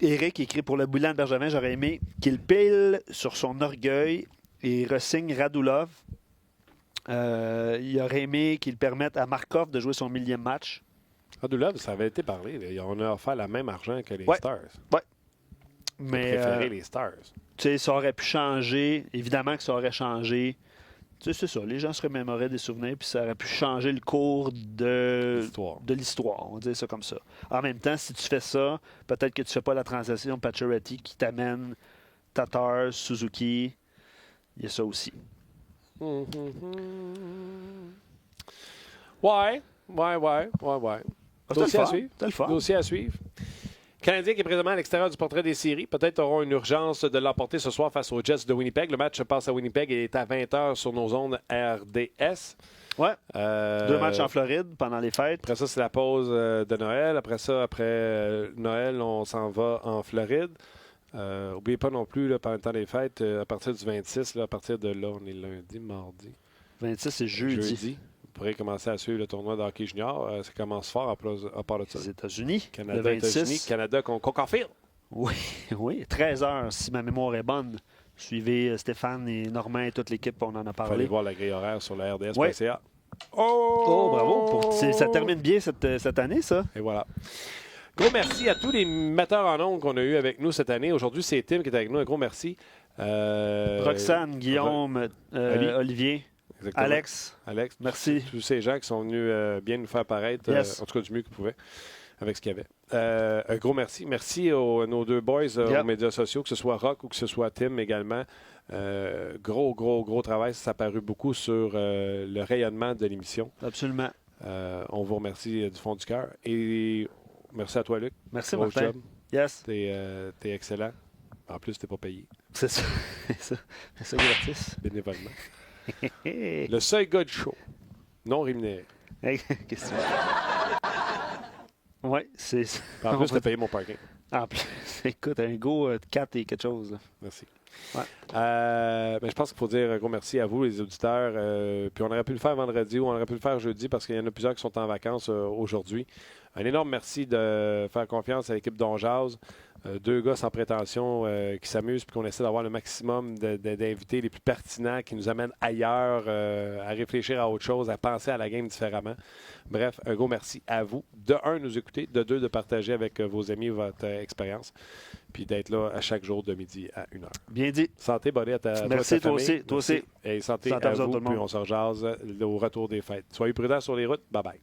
[SPEAKER 2] Éric écrit pour le bilan de Bergevin, j'aurais aimé qu'il pile sur son orgueil et ressigne Radulov. Il aurait aimé qu'il permette à Markov de jouer son 1000e match.
[SPEAKER 1] Radulov, ça avait été parlé. Là. On a offert le même argent que les Stars.
[SPEAKER 2] Ouais.
[SPEAKER 1] Mais préféré les Stars.
[SPEAKER 2] Tu sais, ça aurait pu changer. Évidemment que ça aurait changé. Tu sais, c'est ça. Les gens se remémoraient des souvenirs, puis ça aurait pu changer le cours de l'histoire. On va dire ça comme ça. En même temps, si tu fais ça, peut-être que tu ne fais pas la transaction Pacioretty qui t'amène Tatar, Suzuki. Il y a ça aussi.
[SPEAKER 1] Ouais. Dossier à suivre. Dossier à suivre. Canadien qui est présentement à l'extérieur du portrait des séries. Peut-être auront une urgence de l'emporter ce soir face aux Jets de Winnipeg. Le match se passe à Winnipeg et est à 20h sur nos ondes RDS.
[SPEAKER 2] Ouais. 2 matchs en Floride pendant les fêtes.
[SPEAKER 1] Après ça, c'est la pause de Noël. Après ça, après Noël, on s'en va en Floride. N'oubliez pas non plus, là, pendant le temps des fêtes, à partir du 26, là, à partir de là, on est lundi, mardi.
[SPEAKER 2] 26, c'est jeudi.
[SPEAKER 1] pourrez commencer à suivre le tournoi de hockey junior. Ça commence fort à part de ça.
[SPEAKER 2] Les États-Unis,
[SPEAKER 1] Canada,
[SPEAKER 2] le 26.
[SPEAKER 1] États-Unis, Canada contre Caulfield.
[SPEAKER 2] Oui, oui. 13h, si ma mémoire est bonne. Suivez Stéphane et Normand et toute l'équipe, on en a
[SPEAKER 1] Il faut
[SPEAKER 2] parlé.
[SPEAKER 1] aller voir la grille horaire sur la RDS.ca.
[SPEAKER 2] Ouais. Oh, bravo. Ça termine bien cette année, ça.
[SPEAKER 1] Et voilà. Gros merci à tous les metteurs en ondes qu'on a eu avec nous cette année. Aujourd'hui, c'est Tim qui est avec nous. Un gros merci.
[SPEAKER 2] Roxane, Guillaume, Olivier,
[SPEAKER 1] Exactement.
[SPEAKER 2] Alex, merci.
[SPEAKER 1] Tous ces gens qui sont venus bien nous faire paraître,
[SPEAKER 2] Yes.
[SPEAKER 1] en tout cas du mieux qu'ils pouvaient, avec ce qu'il y avait. Un gros merci. Merci à nos deux boys aux médias sociaux, que ce soit Rock ou que ce soit Tim également. Gros travail. Ça a paru beaucoup sur le rayonnement de l'émission.
[SPEAKER 2] Absolument.
[SPEAKER 1] On vous remercie du fond du cœur. Et merci à toi, Luc.
[SPEAKER 2] Merci,
[SPEAKER 1] Gros
[SPEAKER 2] Martin.
[SPEAKER 1] job.
[SPEAKER 2] Yes.
[SPEAKER 1] T'es excellent. En plus, t'es pas payé.
[SPEAKER 2] C'est ça. C'est ça gratis.
[SPEAKER 1] Bénévolement. Le seul gars du show. Non rémunéré.
[SPEAKER 2] Hey, qu'est-ce que tu veux? Oui, c'est ça.
[SPEAKER 1] En plus, t'as payé mon parking.
[SPEAKER 2] En plus, écoute, un go de 4 et quelque chose. Là.
[SPEAKER 1] Merci.
[SPEAKER 2] Ouais.
[SPEAKER 1] Ben, je pense qu'il faut dire un gros merci à vous, les auditeurs. Puis on aurait pu le faire vendredi ou on aurait pu le faire jeudi parce qu'il y en a plusieurs qui sont en vacances aujourd'hui. Un énorme merci de faire confiance à l'équipe d'Onjaz. Deux gars sans prétention qui s'amusent puis qu'on essaie d'avoir le maximum d'invités les plus pertinents qui nous amènent ailleurs, à réfléchir à autre chose, à penser à la game différemment. Bref, un gros merci à vous. De un, nous écouter. De deux, de partager avec vos amis votre expérience. Puis d'être là à chaque jour de midi à 1h.
[SPEAKER 2] Bien dit.
[SPEAKER 1] Santé, bonne à ta
[SPEAKER 2] Merci,
[SPEAKER 1] toi
[SPEAKER 2] toi aussi.
[SPEAKER 1] Et santé à vous, puis on se rejase au retour des fêtes. Soyez prudents sur les routes. Bye-bye.